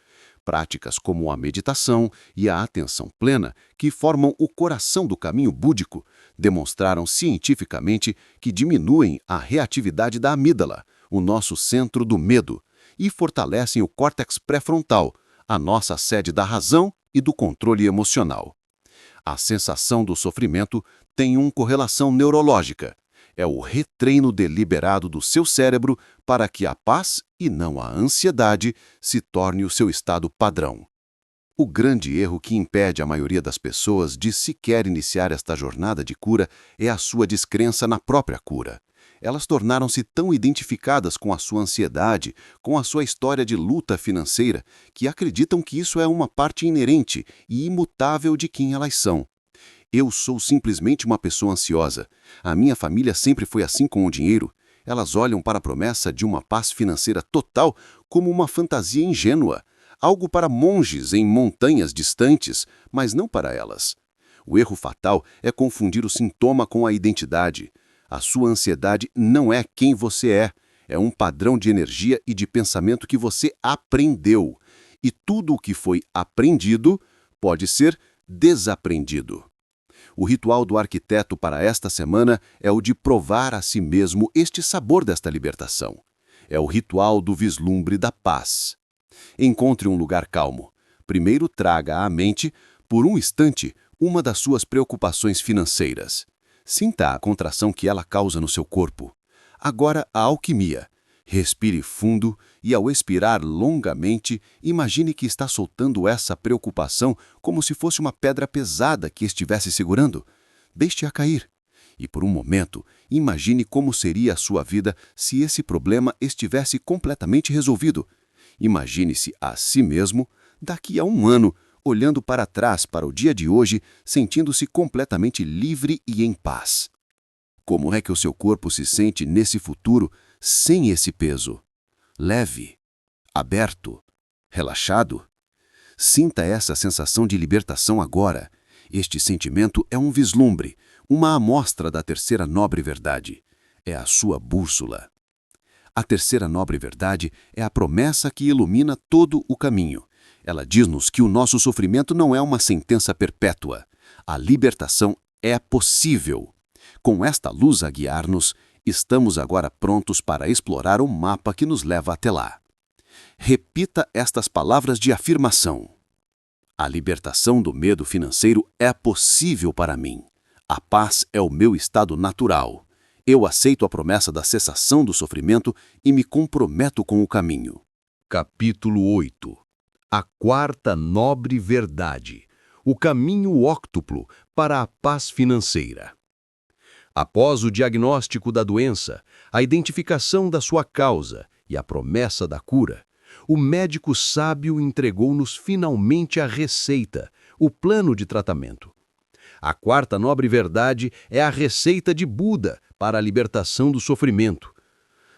Práticas como a meditação e a atenção plena, que formam o coração do caminho búdico, demonstraram cientificamente que diminuem a reatividade da amígdala, o nosso centro do medo, e fortalecem o córtex pré-frontal, a nossa sede da razão e do controle emocional. A sensação do sofrimento tem uma correlação neurológica. É o retreino deliberado do seu cérebro para que a paz, e não a ansiedade, se torne o seu estado padrão. O grande erro que impede a maioria das pessoas de sequer iniciar esta jornada de cura é a sua descrença na própria cura. Elas tornaram-se tão identificadas com a sua ansiedade, com a sua história de luta financeira, que acreditam que isso é uma parte inerente e imutável de quem elas são. Eu sou simplesmente uma pessoa ansiosa. A minha família sempre foi assim com o dinheiro. Elas olham para a promessa de uma paz financeira total como uma fantasia ingênua, algo para monges em montanhas distantes, mas não para elas. O erro fatal é confundir o sintoma com a identidade. A sua ansiedade não é quem você é um padrão de energia e de pensamento que você aprendeu. E tudo o que foi aprendido pode ser desaprendido. O ritual do arquiteto para esta semana é o de provar a si mesmo este sabor desta libertação. É o ritual do vislumbre da paz. Encontre um lugar calmo. Primeiro traga à mente, por um instante, uma das suas preocupações financeiras. Sinta a contração que ela causa no seu corpo. Agora a alquimia. Respire fundo e, ao expirar longamente, imagine que está soltando essa preocupação como se fosse uma pedra pesada que estivesse segurando. Deixe-a cair. E, por um momento, imagine como seria a sua vida se esse problema estivesse completamente resolvido. Imagine-se a si mesmo, daqui a um ano, olhando para trás para o dia de hoje, sentindo-se completamente livre e em paz. Como é que o seu corpo se sente nesse futuro sem esse peso? Leve, aberto, relaxado? Sinta essa sensação de libertação agora. Este sentimento é um vislumbre, uma amostra da terceira nobre verdade. É a sua bússola. A terceira nobre verdade é a promessa que ilumina todo o caminho. Ela diz-nos que o nosso sofrimento não é uma sentença perpétua. A libertação é possível. Com esta luz a guiar-nos, estamos agora prontos para explorar o mapa que nos leva até lá. Repita estas palavras de afirmação. A libertação do medo financeiro é possível para mim. A paz é o meu estado natural. Eu aceito a promessa da cessação do sofrimento e me comprometo com o caminho. Capítulo 8. A quarta nobre verdade. O caminho óctuplo para a paz financeira. Após o diagnóstico da doença, a identificação da sua causa e a promessa da cura, o médico sábio entregou-nos finalmente a receita, o plano de tratamento. A quarta nobre verdade é a receita de Buda para a libertação do sofrimento.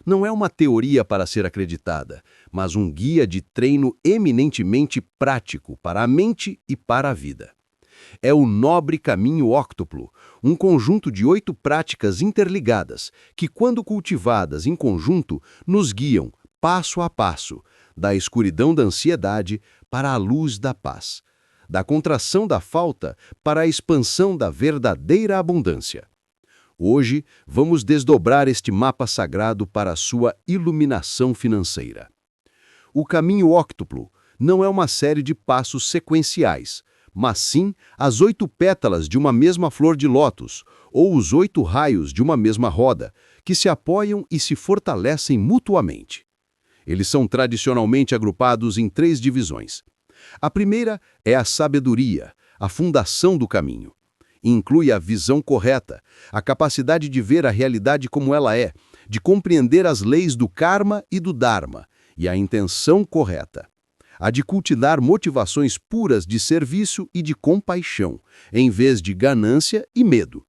Não é uma teoria para ser acreditada, mas um guia de treino eminentemente prático para a mente e para a vida. É o nobre caminho óctuplo, um conjunto de 8 práticas interligadas que, quando cultivadas em conjunto, nos guiam, passo a passo, da escuridão da ansiedade para a luz da paz, da contração da falta para a expansão da verdadeira abundância. Hoje, vamos desdobrar este mapa sagrado para a sua iluminação financeira. O caminho óctuplo não é uma série de passos sequenciais, mas sim as 8 pétalas de uma mesma flor de lótus, ou os 8 raios de uma mesma roda, que se apoiam e se fortalecem mutuamente. Eles são tradicionalmente agrupados em 3 divisões. A primeira é a sabedoria, a fundação do caminho. Inclui a visão correta, a capacidade de ver a realidade como ela é, de compreender as leis do karma e do dharma, e a intenção correta. A de cultivar motivações puras de serviço e de compaixão, em vez de ganância e medo.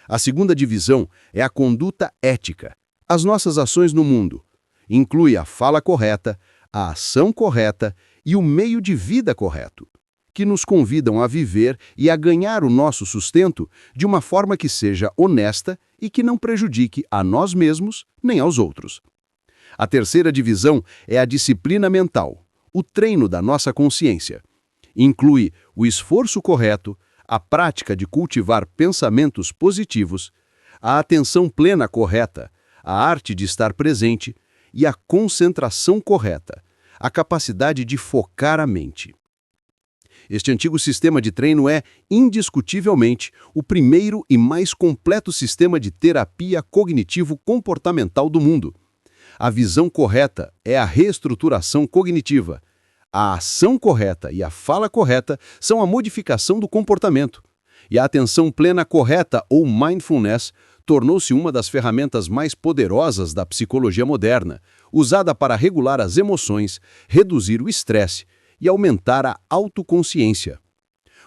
A segunda divisão é a conduta ética, as nossas ações no mundo. Inclui a fala correta, a ação correta e o meio de vida correto, que nos convidam a viver e a ganhar o nosso sustento de uma forma que seja honesta e que não prejudique a nós mesmos nem aos outros. A terceira divisão é a disciplina mental, o treino da nossa consciência. Inclui o esforço correto, a prática de cultivar pensamentos positivos, a atenção plena correta, a arte de estar presente e a concentração correta, a capacidade de focar a mente. Este antigo sistema de treino é, indiscutivelmente, o primeiro e mais completo sistema de terapia cognitivo-comportamental do mundo. A visão correta é a reestruturação cognitiva. A ação correta e a fala correta são a modificação do comportamento. E a atenção plena correta, ou mindfulness, tornou-se uma das ferramentas mais poderosas da psicologia moderna, usada para regular as emoções, reduzir o estresse e aumentar a autoconsciência.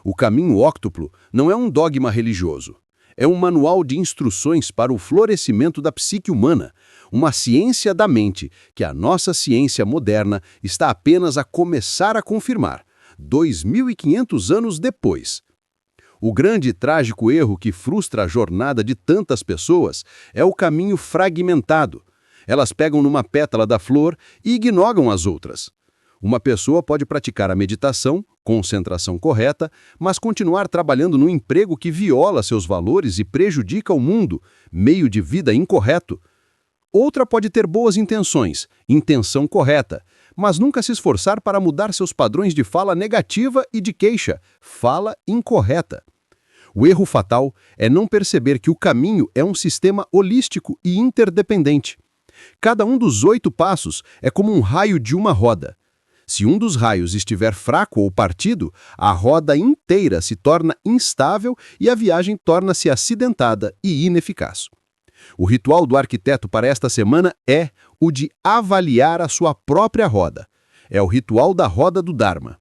O caminho óctuplo não é um dogma religioso. É um manual de instruções para o florescimento da psique humana, uma ciência da mente que a nossa ciência moderna está apenas a começar a confirmar, 2.500 anos depois. O grande e trágico erro que frustra a jornada de tantas pessoas é o caminho fragmentado. Elas pegam numa pétala da flor e ignoram as outras. Uma pessoa pode praticar a meditação, concentração correta, mas continuar trabalhando num emprego que viola seus valores e prejudica o mundo, meio de vida incorreto. Outra pode ter boas intenções, intenção correta, mas nunca se esforçar para mudar seus padrões de fala negativa e de queixa, fala incorreta. O erro fatal é não perceber que o caminho é um sistema holístico e interdependente. Cada um dos 8 passos é como um raio de uma roda. Se um dos raios estiver fraco ou partido, a roda inteira se torna instável e a viagem torna-se acidentada e ineficaz. O ritual do arquiteto para esta semana é o de avaliar a sua própria roda. É o ritual da roda do Dharma.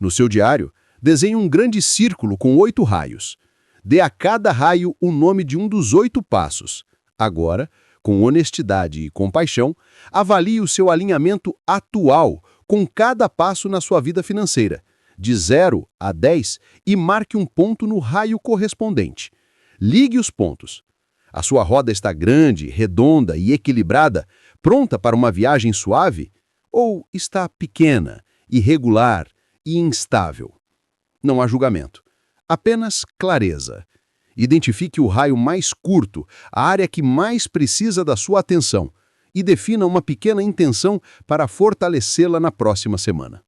No seu diário, desenhe um grande círculo com 8 raios. Dê a cada raio o nome de um dos 8 passos. Agora, com honestidade e compaixão, avalie o seu alinhamento atual com cada passo na sua vida financeira, de 0 a 10, e marque um ponto no raio correspondente. Ligue os pontos. A sua roda está grande, redonda e equilibrada, pronta para uma viagem suave? Ou está pequena, irregular e instável? Não há julgamento, apenas clareza. Identifique o raio mais curto, a área que mais precisa da sua atenção, e defina uma pequena intenção para fortalecê-la na próxima semana.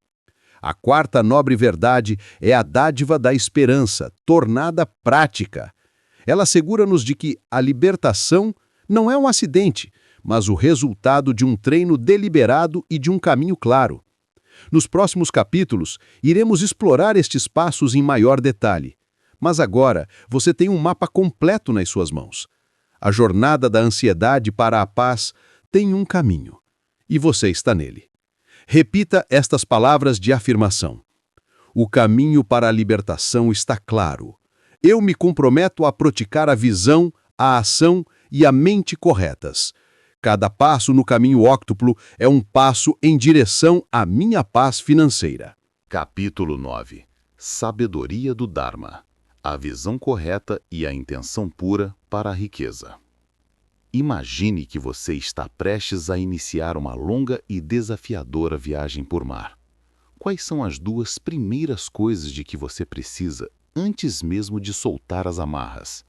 A quarta nobre verdade é a dádiva da esperança, tornada prática. Ela assegura-nos de que a libertação não é um acidente, mas o resultado de um treino deliberado e de um caminho claro. Nos próximos capítulos, iremos explorar estes passos em maior detalhe. Mas agora, você tem um mapa completo nas suas mãos. A jornada da ansiedade para a paz tem um caminho, e você está nele. Repita estas palavras de afirmação. O caminho para a libertação está claro. Eu me comprometo a praticar a visão, a ação e a mente corretas. Cada passo no caminho óctuplo é um passo em direção à minha paz financeira. Capítulo 9. Sabedoria do Dharma. A visão correta e a intenção pura para a riqueza. Imagine que você está prestes a iniciar uma longa e desafiadora viagem por mar. Quais são as 2 primeiras coisas de que você precisa antes mesmo de soltar as amarras?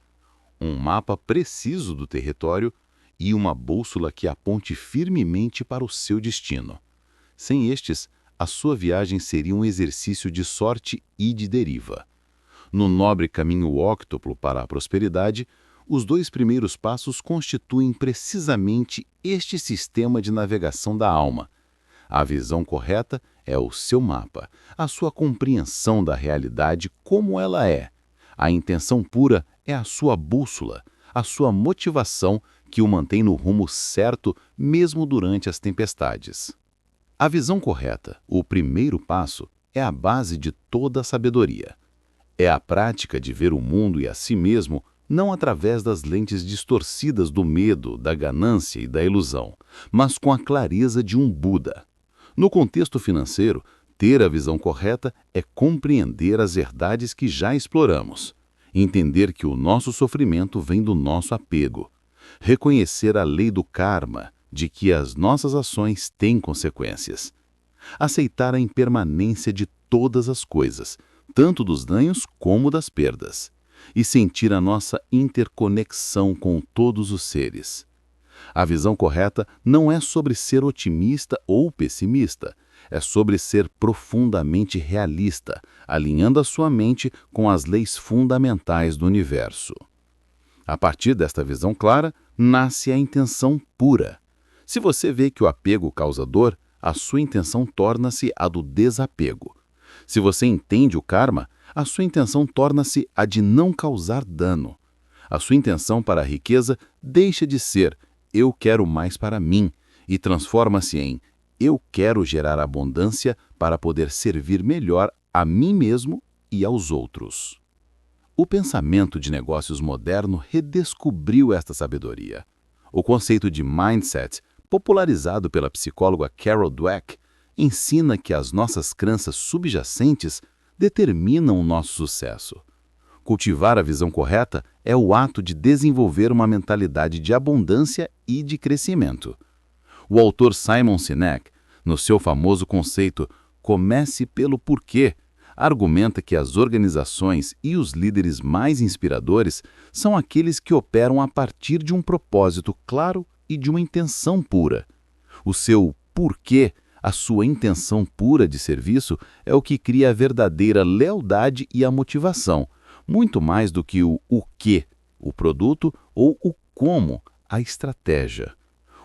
Um mapa preciso do território e uma bússola que aponte firmemente para o seu destino. Sem estes, a sua viagem seria um exercício de sorte e de deriva. No nobre caminho óctuplo para a prosperidade, os 2 primeiros passos constituem precisamente este sistema de navegação da alma. A visão correta é o seu mapa, a sua compreensão da realidade como ela é. A intenção pura é a sua bússola, a sua motivação que o mantém no rumo certo mesmo durante as tempestades. A visão correta, o primeiro passo, é a base de toda a sabedoria. É a prática de ver o mundo e a si mesmo não através das lentes distorcidas do medo, da ganância e da ilusão, mas com a clareza de um Buda. No contexto financeiro, ter a visão correta é compreender as verdades que já exploramos, entender que o nosso sofrimento vem do nosso apego, reconhecer a lei do karma, de que as nossas ações têm consequências, aceitar a impermanência de todas as coisas, tanto dos ganhos como das perdas, e sentir a nossa interconexão com todos os seres. A visão correta não é sobre ser otimista ou pessimista, é sobre ser profundamente realista, alinhando a sua mente com as leis fundamentais do universo. A partir desta visão clara, nasce a intenção pura. Se você vê que o apego causa dor, a sua intenção torna-se a do desapego. Se você entende o karma, a sua intenção torna-se a de não causar dano. A sua intenção para a riqueza deixa de ser eu quero mais para mim e transforma-se em eu quero gerar abundância para poder servir melhor a mim mesmo e aos outros. O pensamento de negócios moderno redescobriu esta sabedoria. O conceito de mindset, popularizado pela psicóloga Carol Dweck, ensina que as nossas crenças subjacentes determinam o nosso sucesso. Cultivar a visão correta é o ato de desenvolver uma mentalidade de abundância e de crescimento. O autor Simon Sinek, no seu famoso conceito Comece pelo Porquê, argumenta que as organizações e os líderes mais inspiradores são aqueles que operam a partir de um propósito claro e de uma intenção pura. O seu porquê, a sua intenção pura de serviço, é o que cria a verdadeira lealdade e a motivação, muito mais do que o quê, o produto, ou o como, a estratégia.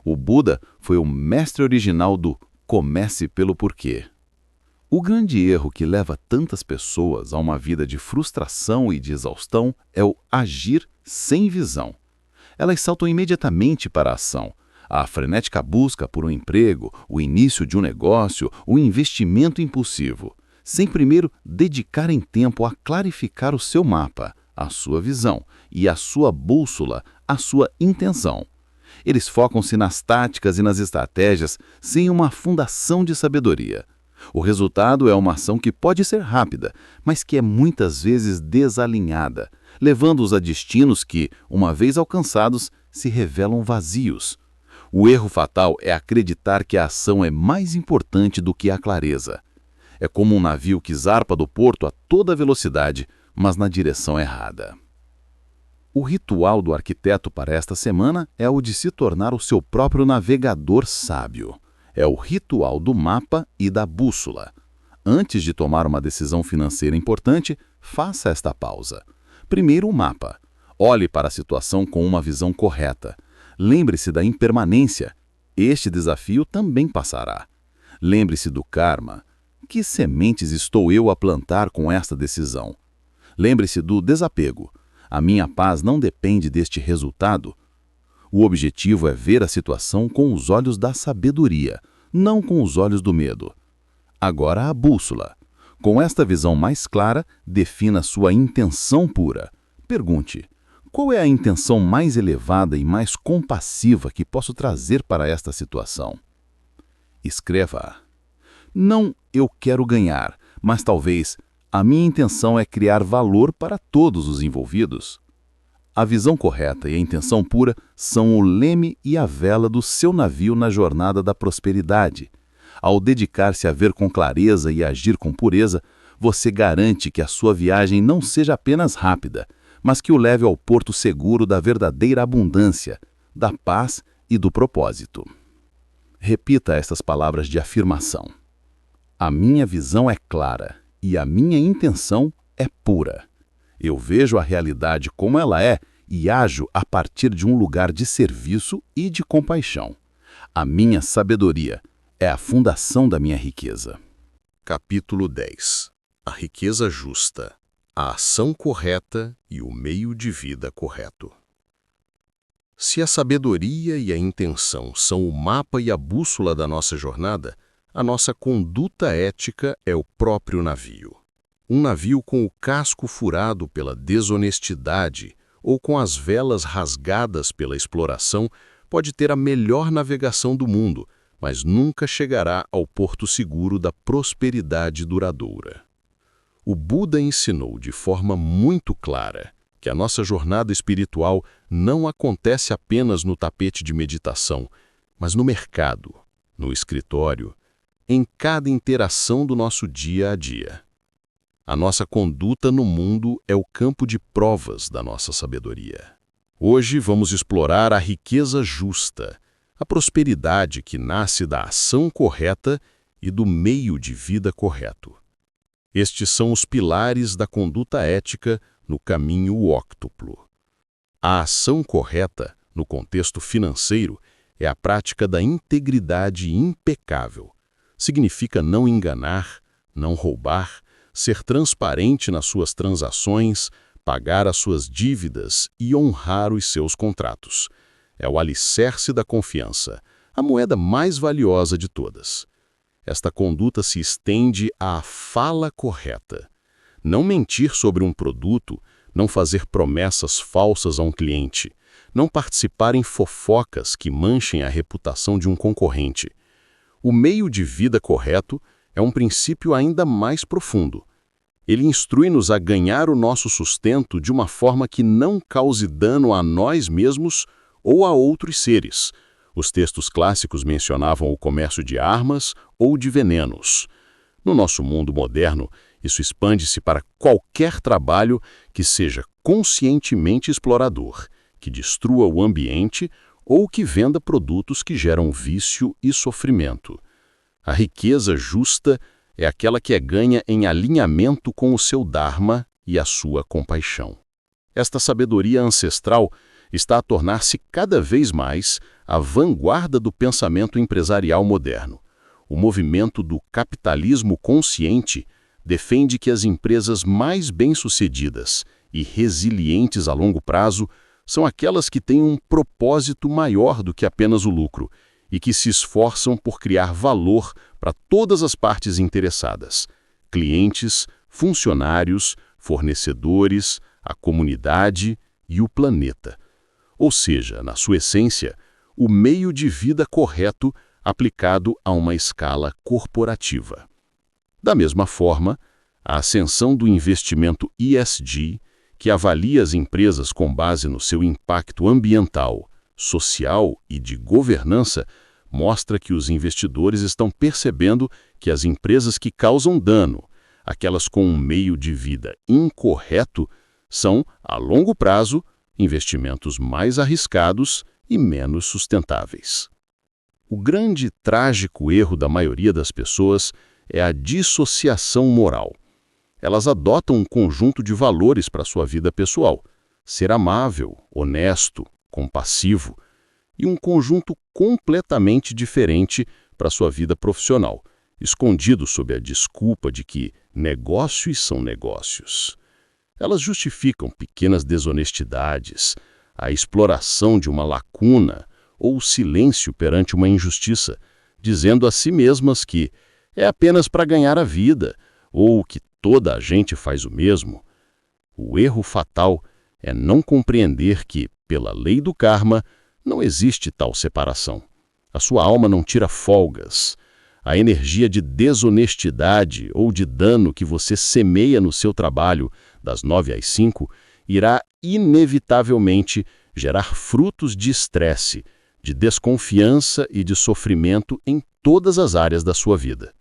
O Buda foi o mestre original do comece pelo porquê. O grande erro que leva tantas pessoas a uma vida de frustração e de exaustão é o agir sem visão. Elas saltam imediatamente para a ação. A frenética busca por um emprego, o início de um negócio, o investimento impulsivo, sem primeiro dedicarem tempo a clarificar o seu mapa, a sua visão e a sua bússola, a sua intenção. Eles focam-se nas táticas e nas estratégias sem uma fundação de sabedoria. O resultado é uma ação que pode ser rápida, mas que é muitas vezes desalinhada, levando-os a destinos que, uma vez alcançados, se revelam vazios. O erro fatal é acreditar que a ação é mais importante do que a clareza. É como um navio que zarpa do porto a toda velocidade, mas na direção errada. O ritual do arquiteto para esta semana é o de se tornar o seu próprio navegador sábio. É o ritual do mapa e da bússola. Antes de tomar uma decisão financeira importante, faça esta pausa. Primeiro, o mapa. Olhe para a situação com uma visão correta. Lembre-se da impermanência. Este desafio também passará. Lembre-se do karma. Que sementes estou eu a plantar com esta decisão? Lembre-se do desapego. A minha paz não depende deste resultado. O objetivo é ver a situação com os olhos da sabedoria, não com os olhos do medo. Agora a bússola. Com esta visão mais clara, defina sua intenção pura. Pergunte: qual é a intenção mais elevada e mais compassiva que posso trazer para esta situação? Escreva: não eu quero ganhar, mas talvez a minha intenção é criar valor para todos os envolvidos. A visão correta e a intenção pura são o leme e a vela do seu navio na jornada da prosperidade. Ao dedicar-se a ver com clareza e agir com pureza, você garante que a sua viagem não seja apenas rápida, mas que o leve ao porto seguro da verdadeira abundância, da paz e do propósito. Repita estas palavras de afirmação. A minha visão é clara e a minha intenção é pura. Eu vejo a realidade como ela é e ajo a partir de um lugar de serviço e de compaixão. A minha sabedoria é a fundação da minha riqueza. Capítulo 10. A riqueza justa, a ação correta e o meio de vida correto. Se a sabedoria e a intenção são o mapa e a bússola da nossa jornada, a nossa conduta ética é o próprio navio. Um navio com o casco furado pela desonestidade ou com as velas rasgadas pela exploração pode ter a melhor navegação do mundo, mas nunca chegará ao porto seguro da prosperidade duradoura. O Buda ensinou de forma muito clara que a nossa jornada espiritual não acontece apenas no tapete de meditação, mas no mercado, no escritório, em cada interação do nosso dia a dia. A nossa conduta no mundo é o campo de provas da nossa sabedoria. Hoje vamos explorar a riqueza justa, a prosperidade que nasce da ação correta e do meio de vida correto. Estes são os pilares da conduta ética no caminho óctuplo. A ação correta, no contexto financeiro, é a prática da integridade impecável. Significa não enganar, não roubar, ser transparente nas suas transações, pagar as suas dívidas e honrar os seus contratos. É o alicerce da confiança, a moeda mais valiosa de todas. Esta conduta se estende à fala correta. Não mentir sobre um produto, não fazer promessas falsas a um cliente, não participar em fofocas que manchem a reputação de um concorrente. O meio de vida correto é um princípio ainda mais profundo. Ele instrui-nos a ganhar o nosso sustento de uma forma que não cause dano a nós mesmos ou a outros seres. Os textos clássicos mencionavam o comércio de armas ou de venenos. No nosso mundo moderno, isso expande-se para qualquer trabalho que seja conscientemente explorador, que destrua o ambiente ou que venda produtos que geram vício e sofrimento. A riqueza justa é aquela que é ganha em alinhamento com o seu Dharma e a sua compaixão. Esta sabedoria ancestral está a tornar-se cada vez mais a vanguarda do pensamento empresarial moderno. O movimento do capitalismo consciente defende que as empresas mais bem-sucedidas e resilientes a longo prazo são aquelas que têm um propósito maior do que apenas o lucro e que se esforçam por criar valor para todas as partes interessadas: clientes, funcionários, fornecedores, a comunidade e o planeta. Ou seja, na sua essência, o meio de vida correto aplicado a uma escala corporativa. Da mesma forma, a ascensão do investimento ESG, que avalia as empresas com base no seu impacto ambiental, social e de governança, mostra que os investidores estão percebendo que as empresas que causam dano, aquelas com um meio de vida incorreto, são, a longo prazo, investimentos mais arriscados e menos sustentáveis. O grande e trágico erro da maioria das pessoas é a dissociação moral. Elas adotam um conjunto de valores para sua vida pessoal: ser amável, honesto, compassivo, e um conjunto completamente diferente para sua vida profissional, escondido sob a desculpa de que negócios são negócios. Elas justificam pequenas desonestidades, a exploração de uma lacuna ou o silêncio perante uma injustiça, dizendo a si mesmas que é apenas para ganhar a vida ou que toda a gente faz o mesmo. O erro fatal é não compreender que, pela lei do karma, não existe tal separação. A sua alma não tira folgas. A energia de desonestidade ou de dano que você semeia no seu trabalho das 9 às 5 irá inevitavelmente gerar frutos de estresse, de desconfiança e de sofrimento em todas as áreas da sua vida.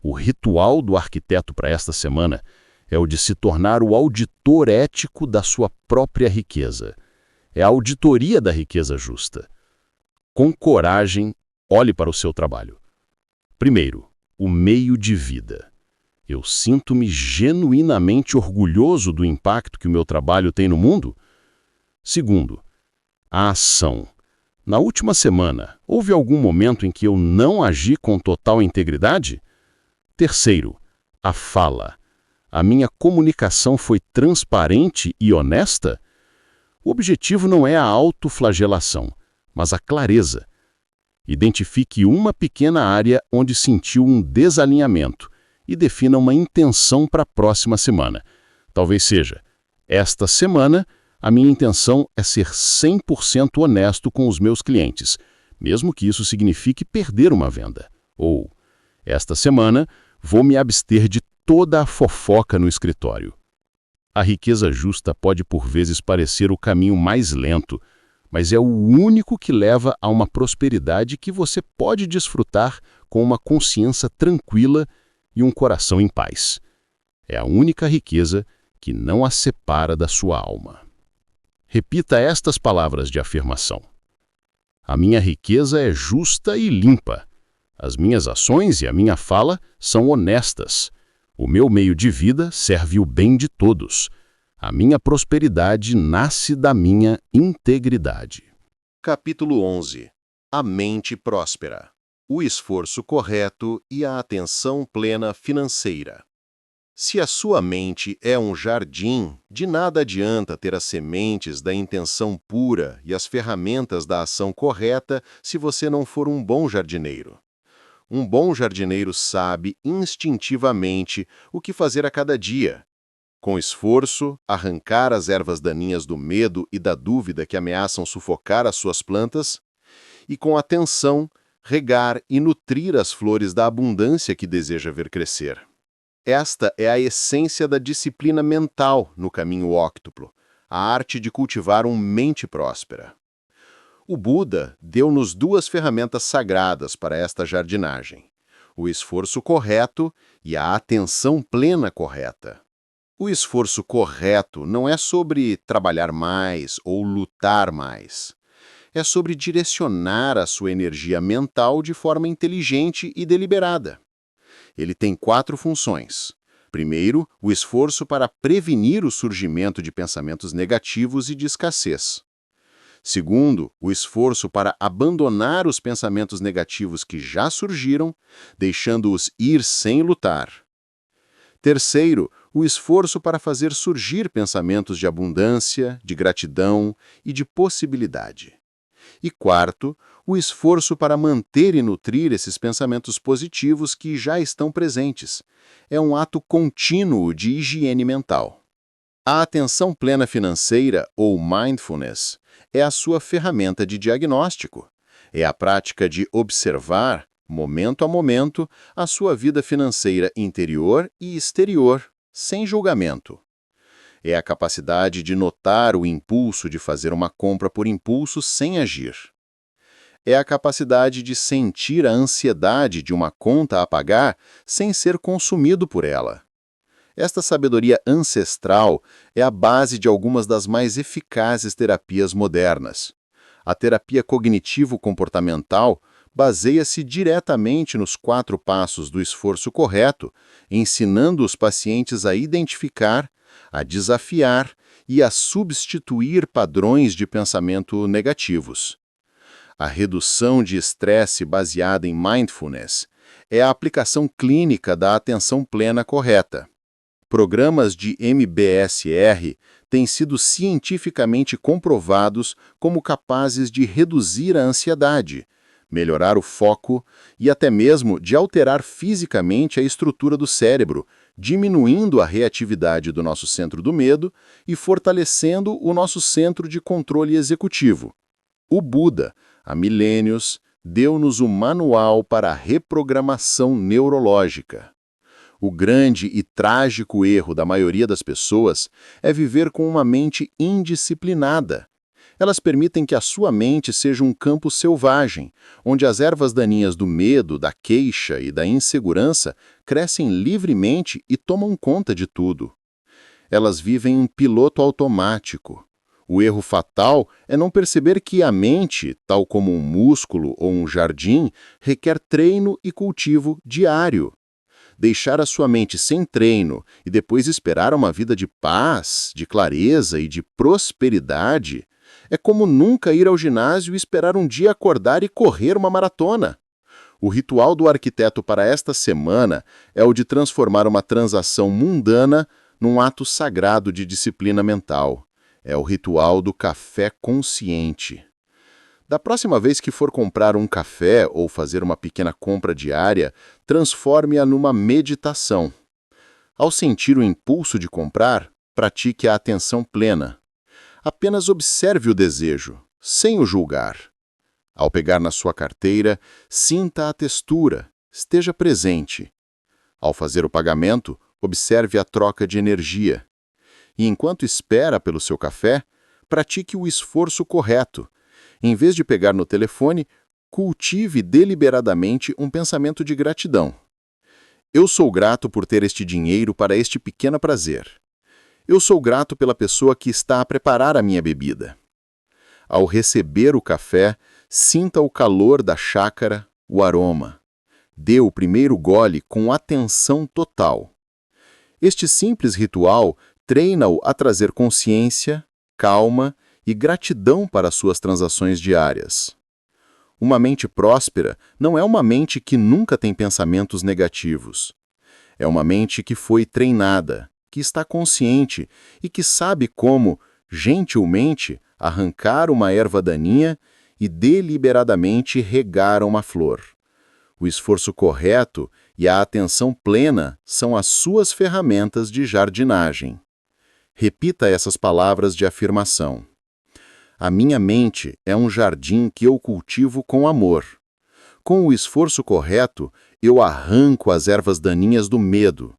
O ritual do arquiteto para esta semana é o de se tornar o auditor ético da sua própria riqueza. É a auditoria da riqueza justa. Com coragem, olhe para o seu trabalho. Primeiro, o meio de vida. Eu sinto-me genuinamente orgulhoso do impacto que o meu trabalho tem no mundo? Segundo, a ação. Na última semana, houve algum momento em que eu não agi com total integridade? Terceiro, a fala. A minha comunicação foi transparente e honesta? O objetivo não é a autoflagelação, mas a clareza. Identifique uma pequena área onde sentiu um desalinhamento e defina uma intenção para a próxima semana. Talvez seja: esta semana, a minha intenção é ser 100% honesto com os meus clientes, mesmo que isso signifique perder uma venda. Ou, esta semana, vou me abster de toda a fofoca no escritório. A riqueza justa pode por vezes parecer o caminho mais lento, mas é o único que leva a uma prosperidade que você pode desfrutar com uma consciência tranquila e um coração em paz. É a única riqueza que não a separa da sua alma. Repita estas palavras de afirmação: a minha riqueza é justa e limpa. As minhas ações e a minha fala são honestas. O meu meio de vida serve o bem de todos. A minha prosperidade nasce da minha integridade. Capítulo 11. A mente próspera. O esforço correto e a atenção plena financeira. Se a sua mente é um jardim, de nada adianta ter as sementes da intenção pura e as ferramentas da ação correta se você não for um bom jardineiro. Um bom jardineiro sabe instintivamente o que fazer a cada dia. Com esforço, arrancar as ervas daninhas do medo e da dúvida que ameaçam sufocar as suas plantas, e com atenção, regar e nutrir as flores da abundância que deseja ver crescer. Esta é a essência da disciplina mental no caminho óctuplo, a arte de cultivar uma mente próspera. O Buda deu-nos duas ferramentas sagradas para esta jardinagem: o esforço correto e a atenção plena correta. O esforço correto não é sobre trabalhar mais ou lutar mais. É sobre direcionar a sua energia mental de forma inteligente e deliberada. Ele tem 4 funções. Primeiro, o esforço para prevenir o surgimento de pensamentos negativos e de escassez. Segundo, o esforço para abandonar os pensamentos negativos que já surgiram, deixando-os ir sem lutar. Terceiro, o esforço para fazer surgir pensamentos de abundância, de gratidão e de possibilidade. E quarto, o esforço para manter e nutrir esses pensamentos positivos que já estão presentes. É um ato contínuo de higiene mental. A atenção plena financeira, ou mindfulness, é a sua ferramenta de diagnóstico. É a prática de observar, momento a momento, a sua vida financeira interior e exterior, sem julgamento. É a capacidade de notar o impulso de fazer uma compra por impulso sem agir. É a capacidade de sentir a ansiedade de uma conta a pagar sem ser consumido por ela. Esta sabedoria ancestral é a base de algumas das mais eficazes terapias modernas. A terapia cognitivo-comportamental baseia-se diretamente nos 4 passos do esforço correto, ensinando os pacientes a identificar, a desafiar e a substituir padrões de pensamento negativos. A redução de estresse baseada em mindfulness é a aplicação clínica da atenção plena correta. Programas de MBSR têm sido cientificamente comprovados como capazes de reduzir a ansiedade, melhorar o foco e até mesmo de alterar fisicamente a estrutura do cérebro, diminuindo a reatividade do nosso centro do medo e fortalecendo o nosso centro de controle executivo. O Buda, há milênios, deu-nos o manual para a reprogramação neurológica. O grande e trágico erro da maioria das pessoas é viver com uma mente indisciplinada. Elas permitem que a sua mente seja um campo selvagem, onde as ervas daninhas do medo, da queixa e da insegurança crescem livremente e tomam conta de tudo. Elas vivem um piloto automático. O erro fatal é não perceber que a mente, tal como um músculo ou um jardim, requer treino e cultivo diário. Deixar a sua mente sem treino e depois esperar uma vida de paz, de clareza e de prosperidade é como nunca ir ao ginásio e esperar um dia acordar e correr uma maratona. O ritual do arquiteto para esta semana é o de transformar uma transação mundana num ato sagrado de disciplina mental. É o ritual do café consciente. Da próxima vez que for comprar um café ou fazer uma pequena compra diária, transforme-a numa meditação. Ao sentir o impulso de comprar, pratique a atenção plena. Apenas observe o desejo, sem o julgar. Ao pegar na sua carteira, sinta a textura, esteja presente. Ao fazer o pagamento, observe a troca de energia. E enquanto espera pelo seu café, pratique o esforço correto. Em vez de pegar no telefone, cultive deliberadamente um pensamento de gratidão. Eu sou grato por ter este dinheiro para este pequeno prazer. Eu sou grato pela pessoa que está a preparar a minha bebida. Ao receber o café, sinta o calor da chácara, o aroma. Dê o primeiro gole com atenção total. Este simples ritual treina-o a trazer consciência, calma e gratidão para suas transações diárias. Uma mente próspera não é uma mente que nunca tem pensamentos negativos. É uma mente que foi treinada, que está consciente e que sabe como, gentilmente, arrancar uma erva daninha e deliberadamente regar uma flor. O esforço correto e a atenção plena são as suas ferramentas de jardinagem. Repita essas palavras de afirmação. A minha mente é um jardim que eu cultivo com amor. Com o esforço correto, eu arranco as ervas daninhas do medo.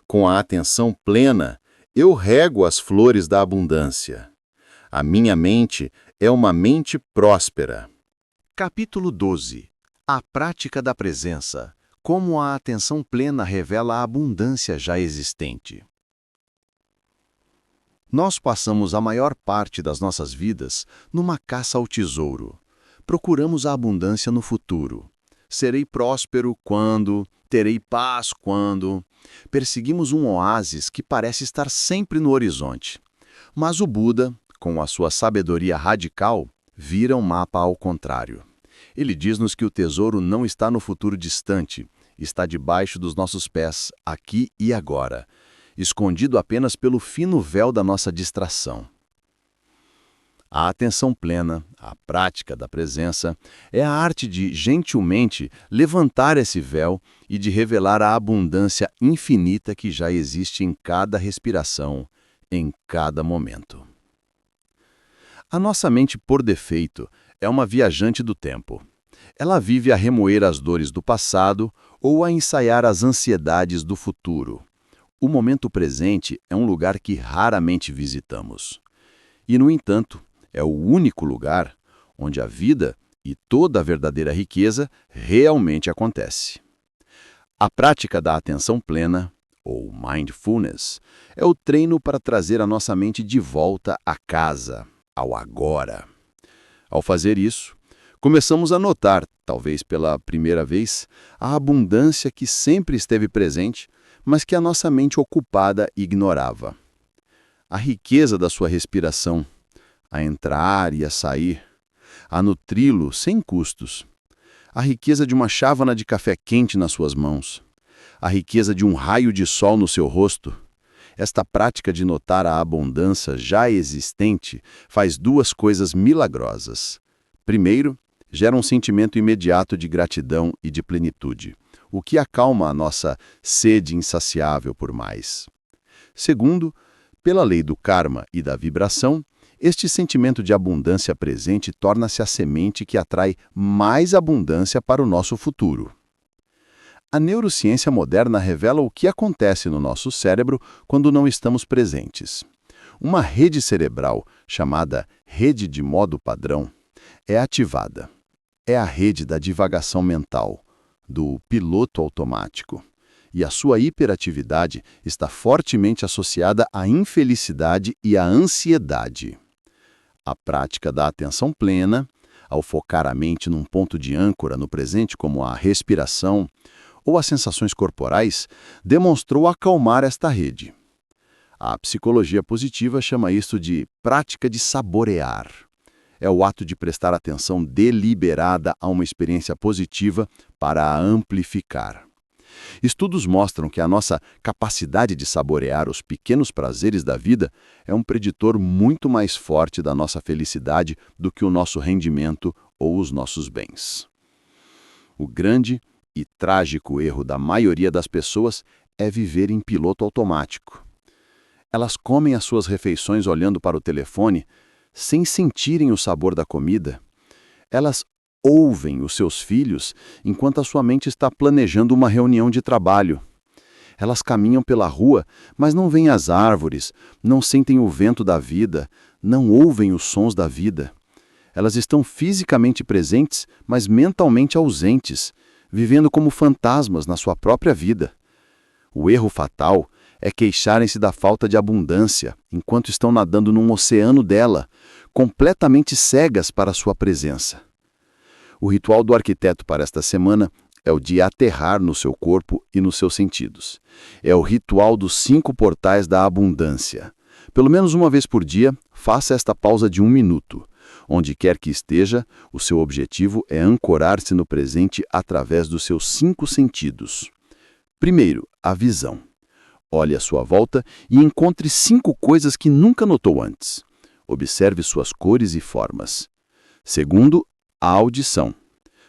Com a atenção plena, eu rego as flores da abundância. A minha mente é uma mente próspera. Capítulo 12. A prática da presença. Como a atenção plena revela a abundância já existente. Nós passamos a maior parte das nossas vidas numa caça ao tesouro. Procuramos a abundância no futuro. Serei próspero quando, terei paz quando. Perseguimos um oásis que parece estar sempre no horizonte. Mas o Buda, com a sua sabedoria radical, vira um mapa ao contrário. Ele diz-nos que o tesouro não está no futuro distante, está debaixo dos nossos pés, aqui e agora, escondido apenas pelo fino véu da nossa distração. A atenção plena, a prática da presença, é a arte de, gentilmente, levantar esse véu e de revelar a abundância infinita que já existe em cada respiração, em cada momento. A nossa mente, por defeito, é uma viajante do tempo. Ela vive a remoer as dores do passado ou a ensaiar as ansiedades do futuro. O momento presente é um lugar que raramente visitamos. E, no entanto, é o único lugar onde a vida e toda a verdadeira riqueza realmente acontece. A prática da atenção plena, ou mindfulness, é o treino para trazer a nossa mente de volta a casa, ao agora. Ao fazer isso, começamos a notar, talvez pela primeira vez, a abundância que sempre esteve presente, mas que a nossa mente ocupada ignorava. A riqueza da sua respiração, a entrar e a sair, a nutri-lo sem custos. A riqueza de uma chávena de café quente nas suas mãos. A riqueza de um raio de sol no seu rosto. Esta prática de notar a abundância já existente faz duas coisas milagrosas. Primeiro, gera um sentimento imediato de gratidão e de plenitude, o que acalma a nossa sede insaciável por mais. Segundo, pela lei do karma e da vibração, este sentimento de abundância presente torna-se a semente que atrai mais abundância para o nosso futuro. A neurociência moderna revela o que acontece no nosso cérebro quando não estamos presentes. Uma rede cerebral, chamada rede de modo padrão, é ativada. É a rede da divagação mental, do piloto automático. E a sua hiperatividade está fortemente associada à infelicidade e à ansiedade. A prática da atenção plena, ao focar a mente num ponto de âncora no presente como a respiração ou as sensações corporais, demonstrou acalmar esta rede. A psicologia positiva chama isso de prática de saborear. É o ato de prestar atenção deliberada a uma experiência positiva para a amplificar. Estudos mostram que a nossa capacidade de saborear os pequenos prazeres da vida é um preditor muito mais forte da nossa felicidade do que o nosso rendimento ou os nossos bens. O grande e trágico erro da maioria das pessoas é viver em piloto automático. Elas comem as suas refeições olhando para o telefone, sem sentirem o sabor da comida. Elas ouvem os seus filhos enquanto a sua mente está planejando uma reunião de trabalho. Elas caminham pela rua, mas não veem as árvores, não sentem o vento da vida, não ouvem os sons da vida. Elas estão fisicamente presentes, mas mentalmente ausentes, vivendo como fantasmas na sua própria vida. O erro fatal é queixarem-se da falta de abundância, enquanto estão nadando num oceano dela, completamente cegas para a sua presença. O ritual do arquiteto para esta semana é o de aterrar no seu corpo e nos seus sentidos. É o ritual dos 5 portais da abundância. Pelo menos uma vez por dia, faça esta pausa de 1 minuto. Onde quer que esteja, o seu objetivo é ancorar-se no presente através dos seus 5 sentidos. Primeiro, a visão. Olhe à sua volta e encontre 5 coisas que nunca notou antes. Observe suas cores e formas. Segundo, a audição.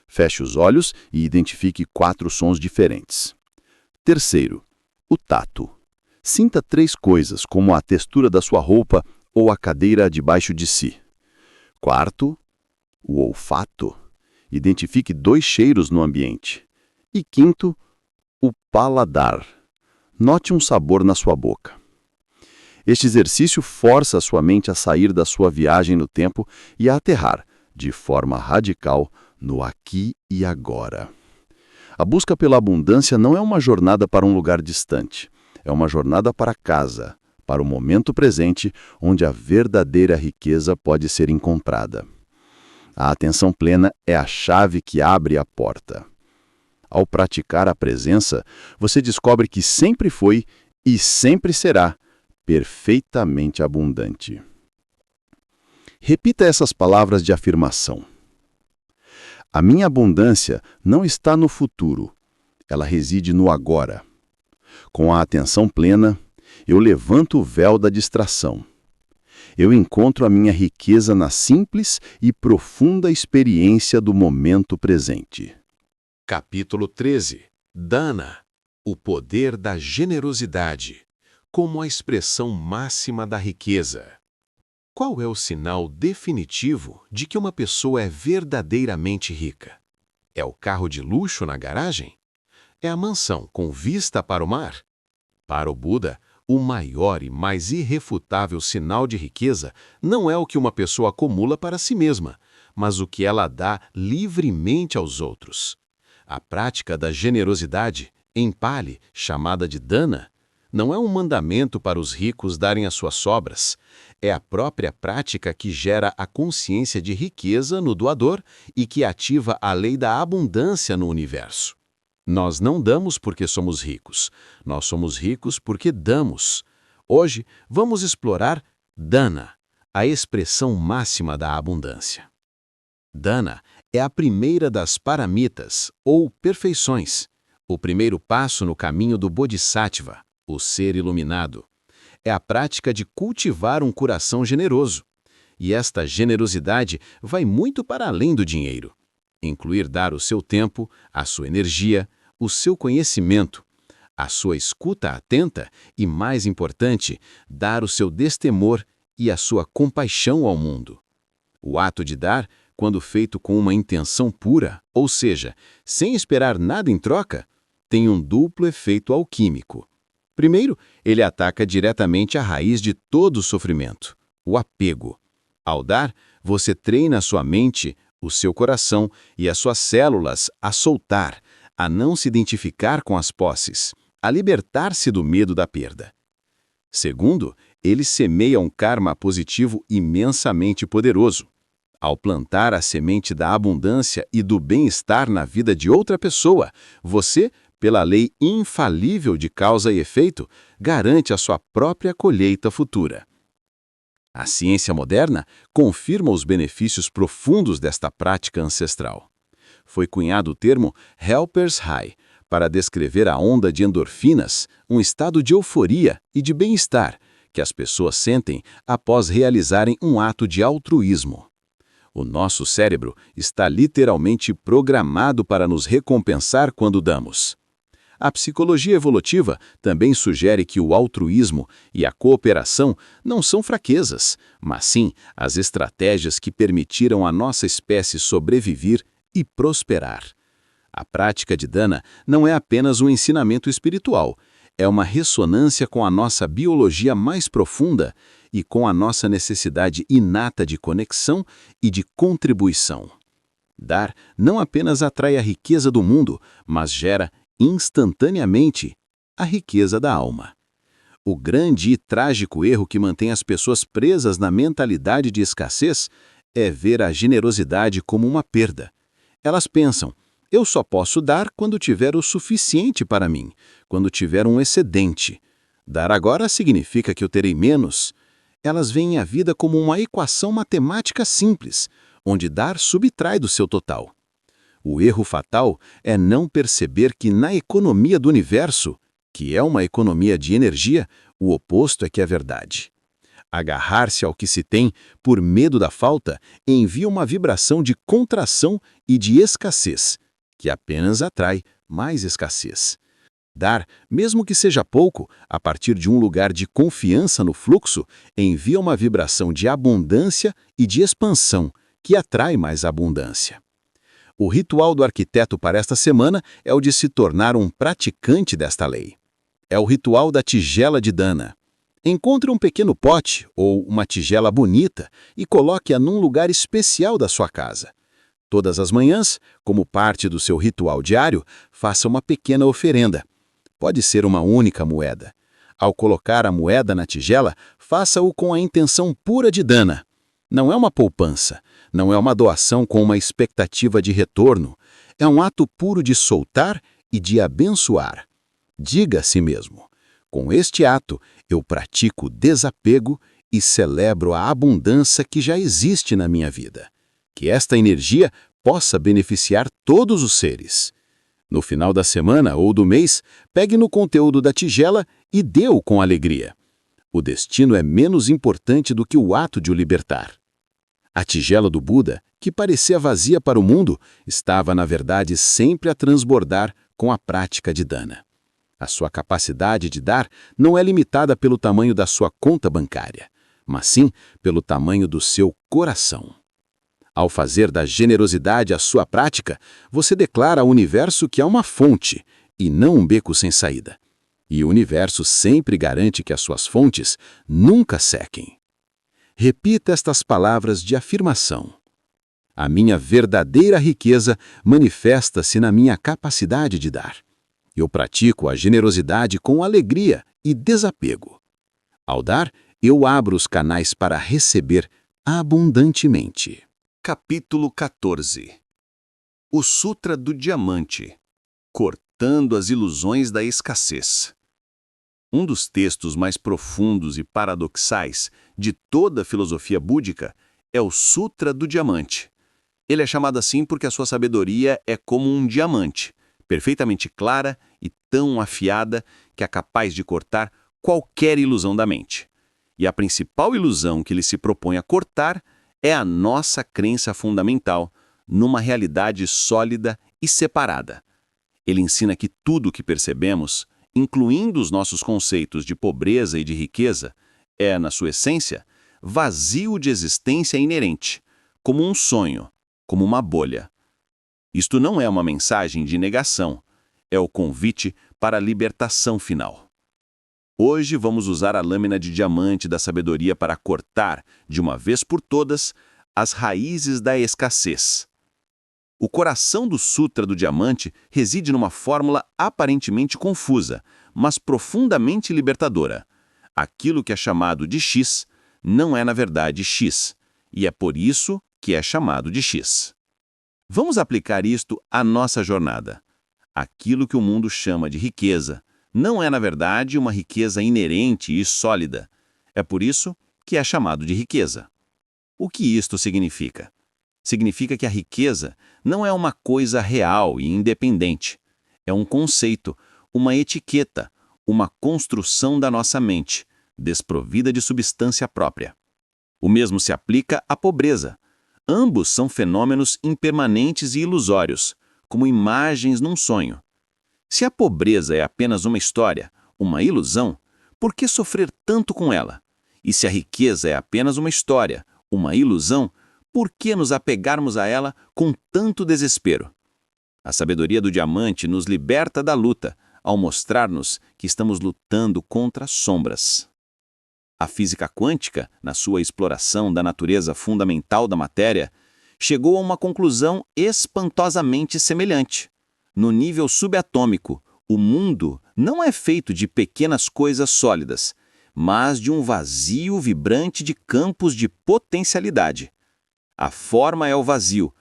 Feche os olhos e identifique 4 sons diferentes. Terceiro, o tato. Sinta 3 coisas, como a textura da sua roupa ou a cadeira debaixo de si. Quarto, o olfato. Identifique 2 cheiros no ambiente. E quinto, o paladar. Note um sabor na sua boca. Este exercício força a sua mente a sair da sua viagem no tempo e a aterrar, de forma radical, no aqui e agora. A busca pela abundância não é uma jornada para um lugar distante. É uma jornada para casa, para o momento presente, onde a verdadeira riqueza pode ser encontrada. A atenção plena é a chave que abre a porta. Ao praticar a presença, você descobre que sempre foi e sempre será perfeitamente abundante. Repita essas palavras de afirmação. A minha abundância não está no futuro, ela reside no agora. Com a atenção plena, eu levanto o véu da distração. Eu encontro a minha riqueza na simples e profunda experiência do momento presente. Capítulo 13. Dana, o poder da generosidade, como a expressão máxima da riqueza. Qual é o sinal definitivo de que uma pessoa é verdadeiramente rica? É o carro de luxo na garagem? É a mansão com vista para o mar? Para o Buda, o maior e mais irrefutável sinal de riqueza não é o que uma pessoa acumula para si mesma, mas o que ela dá livremente aos outros. A prática da generosidade, em Pali, chamada de dana, não é um mandamento para os ricos darem as suas sobras. É a própria prática que gera a consciência de riqueza no doador e que ativa a lei da abundância no universo. Nós não damos porque somos ricos. Nós somos ricos porque damos. Hoje, vamos explorar dana, a expressão máxima da abundância. Dana é a primeira das paramitas, ou perfeições, o primeiro passo no caminho do Bodhisattva, o ser iluminado. É a prática de cultivar um coração generoso. E esta generosidade vai muito para além do dinheiro. Incluir dar o seu tempo, a sua energia, o seu conhecimento, a sua escuta atenta e, mais importante, dar o seu destemor e a sua compaixão ao mundo. O ato de dar, quando feito com uma intenção pura, ou seja, sem esperar nada em troca, tem um duplo efeito alquímico. Primeiro, ele ataca diretamente a raiz de todo o sofrimento, o apego. Ao dar, você treina a sua mente, o seu coração e as suas células a soltar, a não se identificar com as posses, a libertar-se do medo da perda. Segundo, ele semeia um karma positivo imensamente poderoso. Ao plantar a semente da abundância e do bem-estar na vida de outra pessoa, você, pela lei infalível de causa e efeito, garante a sua própria colheita futura. A ciência moderna confirma os benefícios profundos desta prática ancestral. Foi cunhado o termo Helper's High para descrever a onda de endorfinas, um estado de euforia e de bem-estar que as pessoas sentem após realizarem um ato de altruísmo. O nosso cérebro está literalmente programado para nos recompensar quando damos. A psicologia evolutiva também sugere que o altruísmo e a cooperação não são fraquezas, mas sim as estratégias que permitiram à nossa espécie sobreviver e prosperar. A prática de dana não é apenas um ensinamento espiritual, é uma ressonância com a nossa biologia mais profunda e com a nossa necessidade inata de conexão e de contribuição. Dar não apenas atrai a riqueza do mundo, mas gera instantaneamente a riqueza da alma. O grande e trágico erro que mantém as pessoas presas na mentalidade de escassez é ver a generosidade como uma perda. Elas pensam, eu só posso dar quando tiver o suficiente para mim, quando tiver um excedente. Dar agora significa que eu terei menos. Elas veem a vida como uma equação matemática simples, onde dar subtrai do seu total. O erro fatal é não perceber que na economia do universo, que é uma economia de energia, o oposto é que é verdade. Agarrar-se ao que se tem por medo da falta envia uma vibração de contração e de escassez, que apenas atrai mais escassez. Dar, mesmo que seja pouco, a partir de um lugar de confiança no fluxo, envia uma vibração de abundância e de expansão, que atrai mais abundância. O ritual do arquiteto para esta semana é o de se tornar um praticante desta lei. É o ritual da tigela de dana. Encontre um pequeno pote ou uma tigela bonita e coloque-a num lugar especial da sua casa. Todas as manhãs, como parte do seu ritual diário, faça uma pequena oferenda. Pode ser uma única moeda. Ao colocar a moeda na tigela, faça-o com a intenção pura de dana. Não é uma poupança, não é uma doação com uma expectativa de retorno. É um ato puro de soltar e de abençoar. Diga a si mesmo, com este ato eu pratico desapego e celebro a abundância que já existe na minha vida. Que esta energia possa beneficiar todos os seres. No final da semana ou do mês, pegue no conteúdo da tigela e dê-o com alegria. O destino é menos importante do que o ato de o libertar. A tigela do Buda, que parecia vazia para o mundo, estava, na verdade, sempre a transbordar com a prática de dana. A sua capacidade de dar não é limitada pelo tamanho da sua conta bancária, mas sim pelo tamanho do seu coração. Ao fazer da generosidade a sua prática, você declara ao universo que há uma fonte e não um beco sem saída. E o universo sempre garante que as suas fontes nunca sequem. Repita estas palavras de afirmação. A minha verdadeira riqueza manifesta-se na minha capacidade de dar. Eu pratico a generosidade com alegria e desapego. Ao dar, eu abro os canais para receber abundantemente. Capítulo 14. O Sutra do Diamante. Cortando as ilusões da escassez. Um dos textos mais profundos e paradoxais de toda a filosofia búdica é o Sutra do Diamante. Ele é chamado assim porque a sua sabedoria é como um diamante, perfeitamente clara e tão afiada que é capaz de cortar qualquer ilusão da mente. E a principal ilusão que ele se propõe a cortar é a nossa crença fundamental numa realidade sólida e separada. Ele ensina que tudo o que percebemos, incluindo os nossos conceitos de pobreza e de riqueza, é, na sua essência, vazio de existência inerente, como um sonho, como uma bolha. Isto não é uma mensagem de negação, é o convite para a libertação final. Hoje vamos usar a lâmina de diamante da sabedoria para cortar, de uma vez por todas, as raízes da escassez. O coração do Sutra do Diamante reside numa fórmula aparentemente confusa, mas profundamente libertadora. Aquilo que é chamado de X não é, na verdade, X, e é por isso que é chamado de X. Vamos aplicar isto à nossa jornada. Aquilo que o mundo chama de riqueza não é, na verdade, uma riqueza inerente e sólida. É por isso que é chamado de riqueza. O que isto significa? Significa que a riqueza não é uma coisa real e independente. É um conceito, uma etiqueta, uma construção da nossa mente, desprovida de substância própria. O mesmo se aplica à pobreza. Ambos são fenômenos impermanentes e ilusórios, como imagens num sonho. Se a pobreza é apenas uma história, uma ilusão, por que sofrer tanto com ela? E se a riqueza é apenas uma história, uma ilusão, por que nos apegarmos a ela com tanto desespero? A sabedoria do diamante nos liberta da luta, ao mostrar-nos que estamos lutando contra sombras. A física quântica, na sua exploração da natureza fundamental da matéria, chegou a uma conclusão espantosamente semelhante. No nível subatômico, o mundo não é feito de pequenas coisas sólidas, mas de um vazio vibrante de campos de potencialidade. A forma é o vazio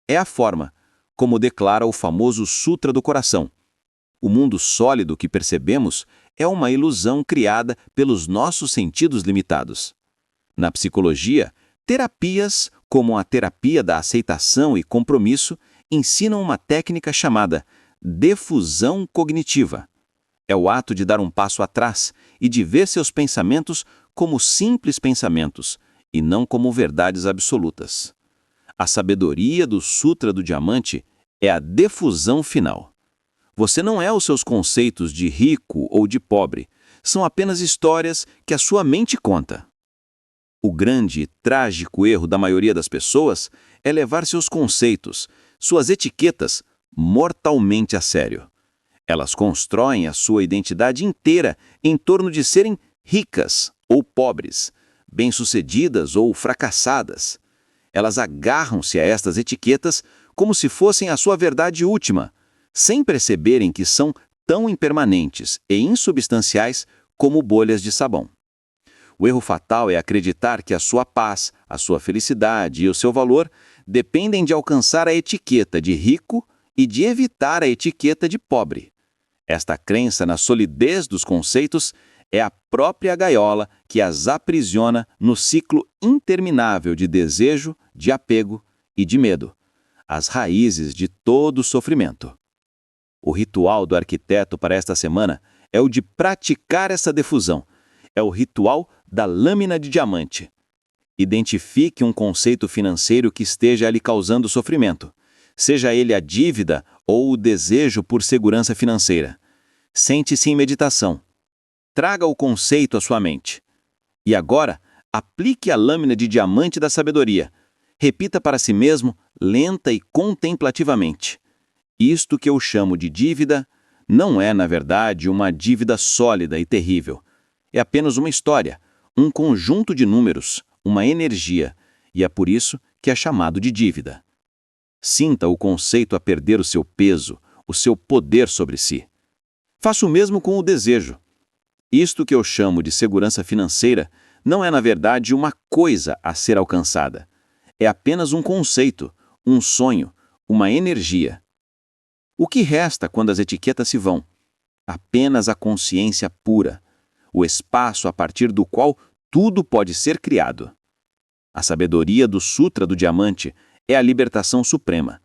é a forma, como declara o famoso Sutra do Coração. O mundo sólido que percebemos é uma ilusão criada pelos nossos sentidos limitados. Na psicologia, terapias, como a terapia da aceitação e compromisso, ensinam uma técnica chamada defusão cognitiva. É o ato de dar um passo atrás e de ver seus pensamentos como simples pensamentos e não como verdades absolutas. A sabedoria do Sutra do Diamante é a defusão final. Você não é os seus conceitos de rico ou de pobre, são apenas histórias que a sua mente conta. O grande e trágico erro da maioria das pessoas é levar seus conceitos, suas etiquetas, mortalmente a sério. Elas constroem a sua identidade inteira em torno de serem ricas ou pobres, bem-sucedidas ou fracassadas. Elas agarram-se a estas etiquetas como se fossem a sua verdade última, sem perceberem que são tão impermanentes e insubstanciais como bolhas de sabão. O erro fatal é acreditar que a sua paz, a sua felicidade e o seu valor dependem de alcançar a etiqueta de rico e de evitar a etiqueta de pobre. Esta crença na solidez dos conceitos É a própria gaiola que as aprisiona no ciclo interminável de desejo, de apego e de medo, as raízes de todo o sofrimento. O ritual do arquiteto para esta semana é o de praticar essa defusão. É o ritual da lâmina de diamante. Identifique um conceito financeiro que esteja lhe causando sofrimento, seja ele a dívida ou o desejo por segurança financeira. Sente-se em meditação. Traga o conceito à sua mente. E agora, aplique a lâmina de diamante da sabedoria. Repita para si mesmo, lenta e contemplativamente. Isto que eu chamo de dívida não é, na verdade, uma dívida sólida e terrível. É apenas uma história, um conjunto de números, uma energia, e é por isso que é chamado de dívida. Sinta o conceito a perder o seu peso, o seu poder sobre si. Faça o mesmo com o desejo. Isto que eu chamo de segurança financeira não é, na verdade, uma coisa a ser alcançada. É apenas um conceito, um sonho, uma energia. O que resta quando as etiquetas se vão? Apenas a consciência pura, o espaço a partir do qual tudo pode ser criado. A sabedoria do Sutra do Diamante é a libertação suprema.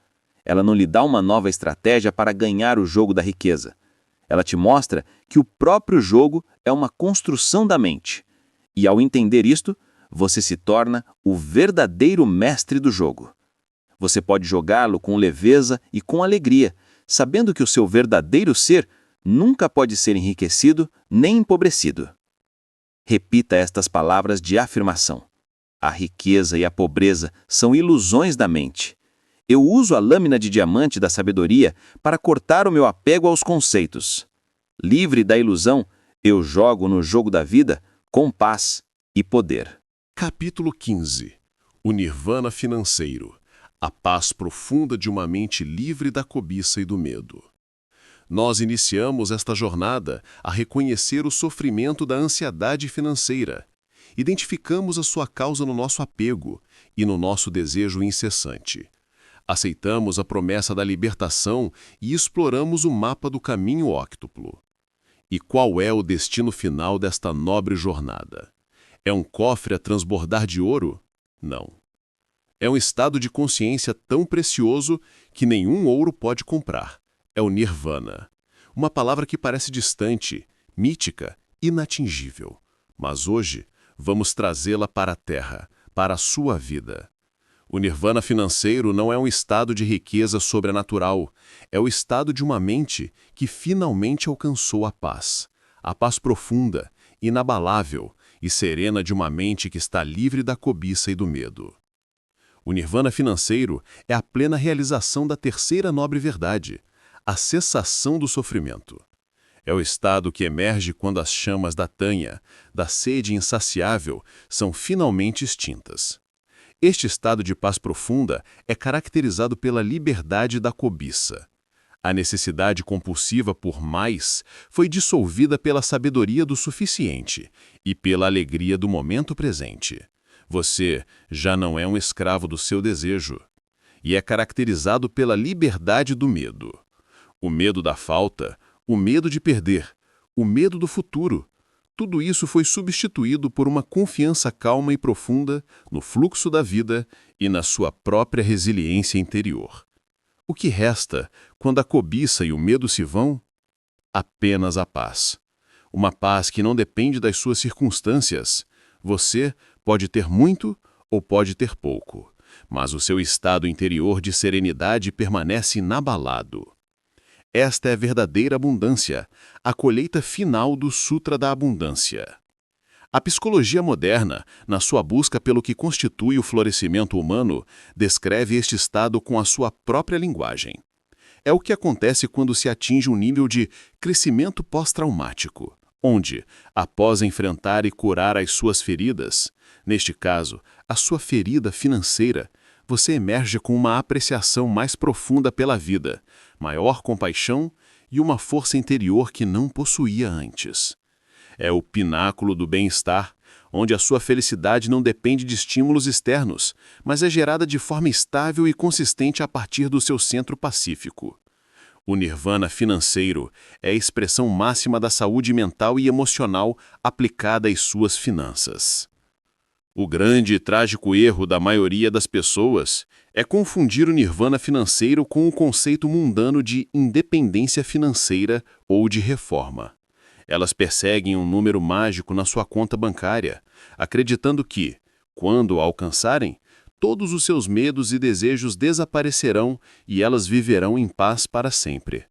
Ela não lhe dá uma nova estratégia para ganhar o jogo da riqueza. Ela te mostra que o próprio jogo é uma construção da mente. E ao entender isto, você se torna o verdadeiro mestre do jogo. Você pode jogá-lo com leveza e com alegria, sabendo que o seu verdadeiro ser nunca pode ser enriquecido nem empobrecido. Repita estas palavras de afirmação. A riqueza e a pobreza são ilusões da mente. Eu uso a lâmina de diamante da sabedoria para cortar o meu apego aos conceitos. Livre da ilusão, eu jogo no jogo da vida com paz e poder. Capítulo 15. O Nirvana financeiro. A paz profunda de uma mente livre da cobiça e do medo. Nós iniciamos esta jornada a reconhecer o sofrimento da ansiedade financeira. Identificamos a sua causa no nosso apego e no nosso desejo incessante. Aceitamos a promessa da libertação e exploramos o mapa do caminho óctuplo. E qual é o destino final desta nobre jornada? É um cofre a transbordar de ouro? Não. É um estado de consciência tão precioso que nenhum ouro pode comprar. É o Nirvana. Uma palavra que parece distante, mítica, inatingível. Mas hoje, vamos trazê-la para a Terra, para a sua vida. O Nirvana financeiro não é um estado de riqueza sobrenatural. É o estado de uma mente que finalmente alcançou a paz profunda, inabalável e serena de uma mente que está livre da cobiça e do medo. O Nirvana financeiro é a plena realização da terceira nobre verdade, a cessação do sofrimento. É o estado que emerge quando as chamas da tanha, da sede insaciável, são finalmente extintas. Este estado de paz profunda é caracterizado pela liberdade da cobiça. A necessidade compulsiva por mais foi dissolvida pela sabedoria do suficiente e pela alegria do momento presente. Você já não é um escravo do seu desejo e é caracterizado pela liberdade do medo. O medo da falta, o medo de perder, o medo do futuro. Tudo isso foi substituído por uma confiança calma e profunda no fluxo da vida e na sua própria resiliência interior. O que resta quando a cobiça e o medo se vão? Apenas a paz. Uma paz que não depende das suas circunstâncias. Você pode ter muito ou pode ter pouco, mas o seu estado interior de serenidade permanece inabalado. Esta é a verdadeira abundância, a colheita final do Sutra da Abundância. A psicologia moderna, na sua busca pelo que constitui o florescimento humano, descreve este estado com a sua própria linguagem. É o que acontece quando se atinge um nível de crescimento pós-traumático, onde, após enfrentar e curar as suas feridas, neste caso, a sua ferida financeira, você emerge com uma apreciação mais profunda pela vida, maior compaixão e uma força interior que não possuía antes. É o pináculo do bem-estar, onde a sua felicidade não depende de estímulos externos, mas é gerada de forma estável e consistente a partir do seu centro pacífico. O nirvana financeiro é a expressão máxima da saúde mental e emocional aplicada às suas finanças. O grande e trágico erro da maioria das pessoas é confundir o nirvana financeiro com o conceito mundano de independência financeira ou de reforma. Elas perseguem um número mágico na sua conta bancária, acreditando que, quando o alcançarem, todos os seus medos e desejos desaparecerão e elas viverão em paz para sempre.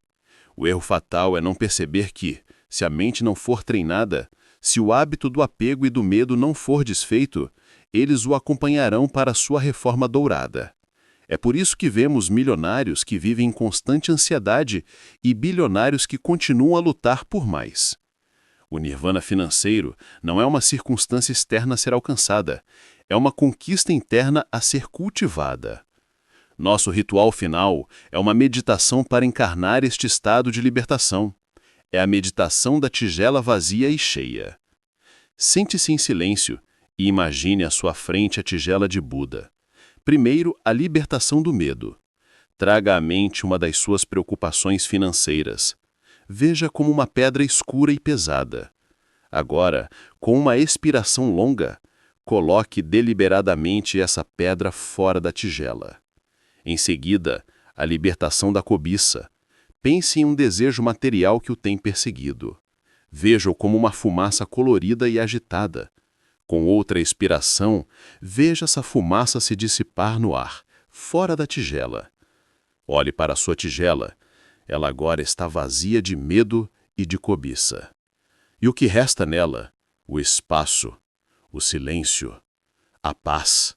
O erro fatal é não perceber que, se a mente não for treinada, se o hábito do apego e do medo não for desfeito, eles o acompanharão para a sua reforma dourada. É por isso que vemos milionários que vivem em constante ansiedade e bilionários que continuam a lutar por mais. O nirvana financeiro não é uma circunstância externa a ser alcançada, é uma conquista interna a ser cultivada. Nosso ritual final é uma meditação para encarnar este estado de libertação. É a meditação da tigela vazia e cheia. Sente-se em silêncio e imagine à sua frente a tigela de Buda. Primeiro, a libertação do medo. Traga à mente uma das suas preocupações financeiras. Veja como uma pedra escura e pesada. Agora, com uma expiração longa, coloque deliberadamente essa pedra fora da tigela. Em seguida, a libertação da cobiça. Pense em um desejo material que o tem perseguido. Veja-o como uma fumaça colorida e agitada. Com outra expiração, veja essa fumaça se dissipar no ar, fora da tigela. Olhe para a sua tigela. Ela agora está vazia de medo e de cobiça. E o que resta nela? O espaço, o silêncio, a paz.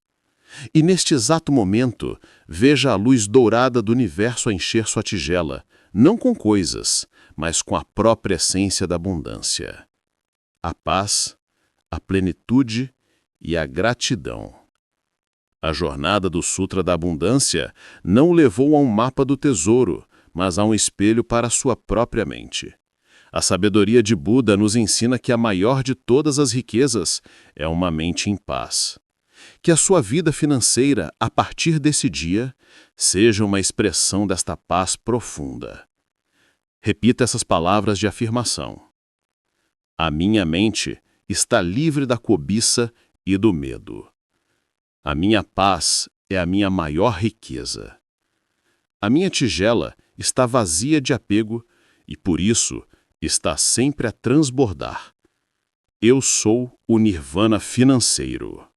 E neste exato momento, veja a luz dourada do universo a encher sua tigela, não com coisas, mas com a própria essência da abundância. A paz, a plenitude e a gratidão. A jornada do Sutra da Abundância não o levou a um mapa do tesouro, mas a um espelho para sua própria mente. A sabedoria de Buda nos ensina que a maior de todas as riquezas é uma mente em paz. Que a sua vida financeira, a partir desse dia, seja uma expressão desta paz profunda. Repita essas palavras de afirmação. A minha mente está livre da cobiça e do medo. A minha paz é a minha maior riqueza. A minha tigela está vazia de apego e, por isso, está sempre a transbordar. Eu sou o nirvana financeiro.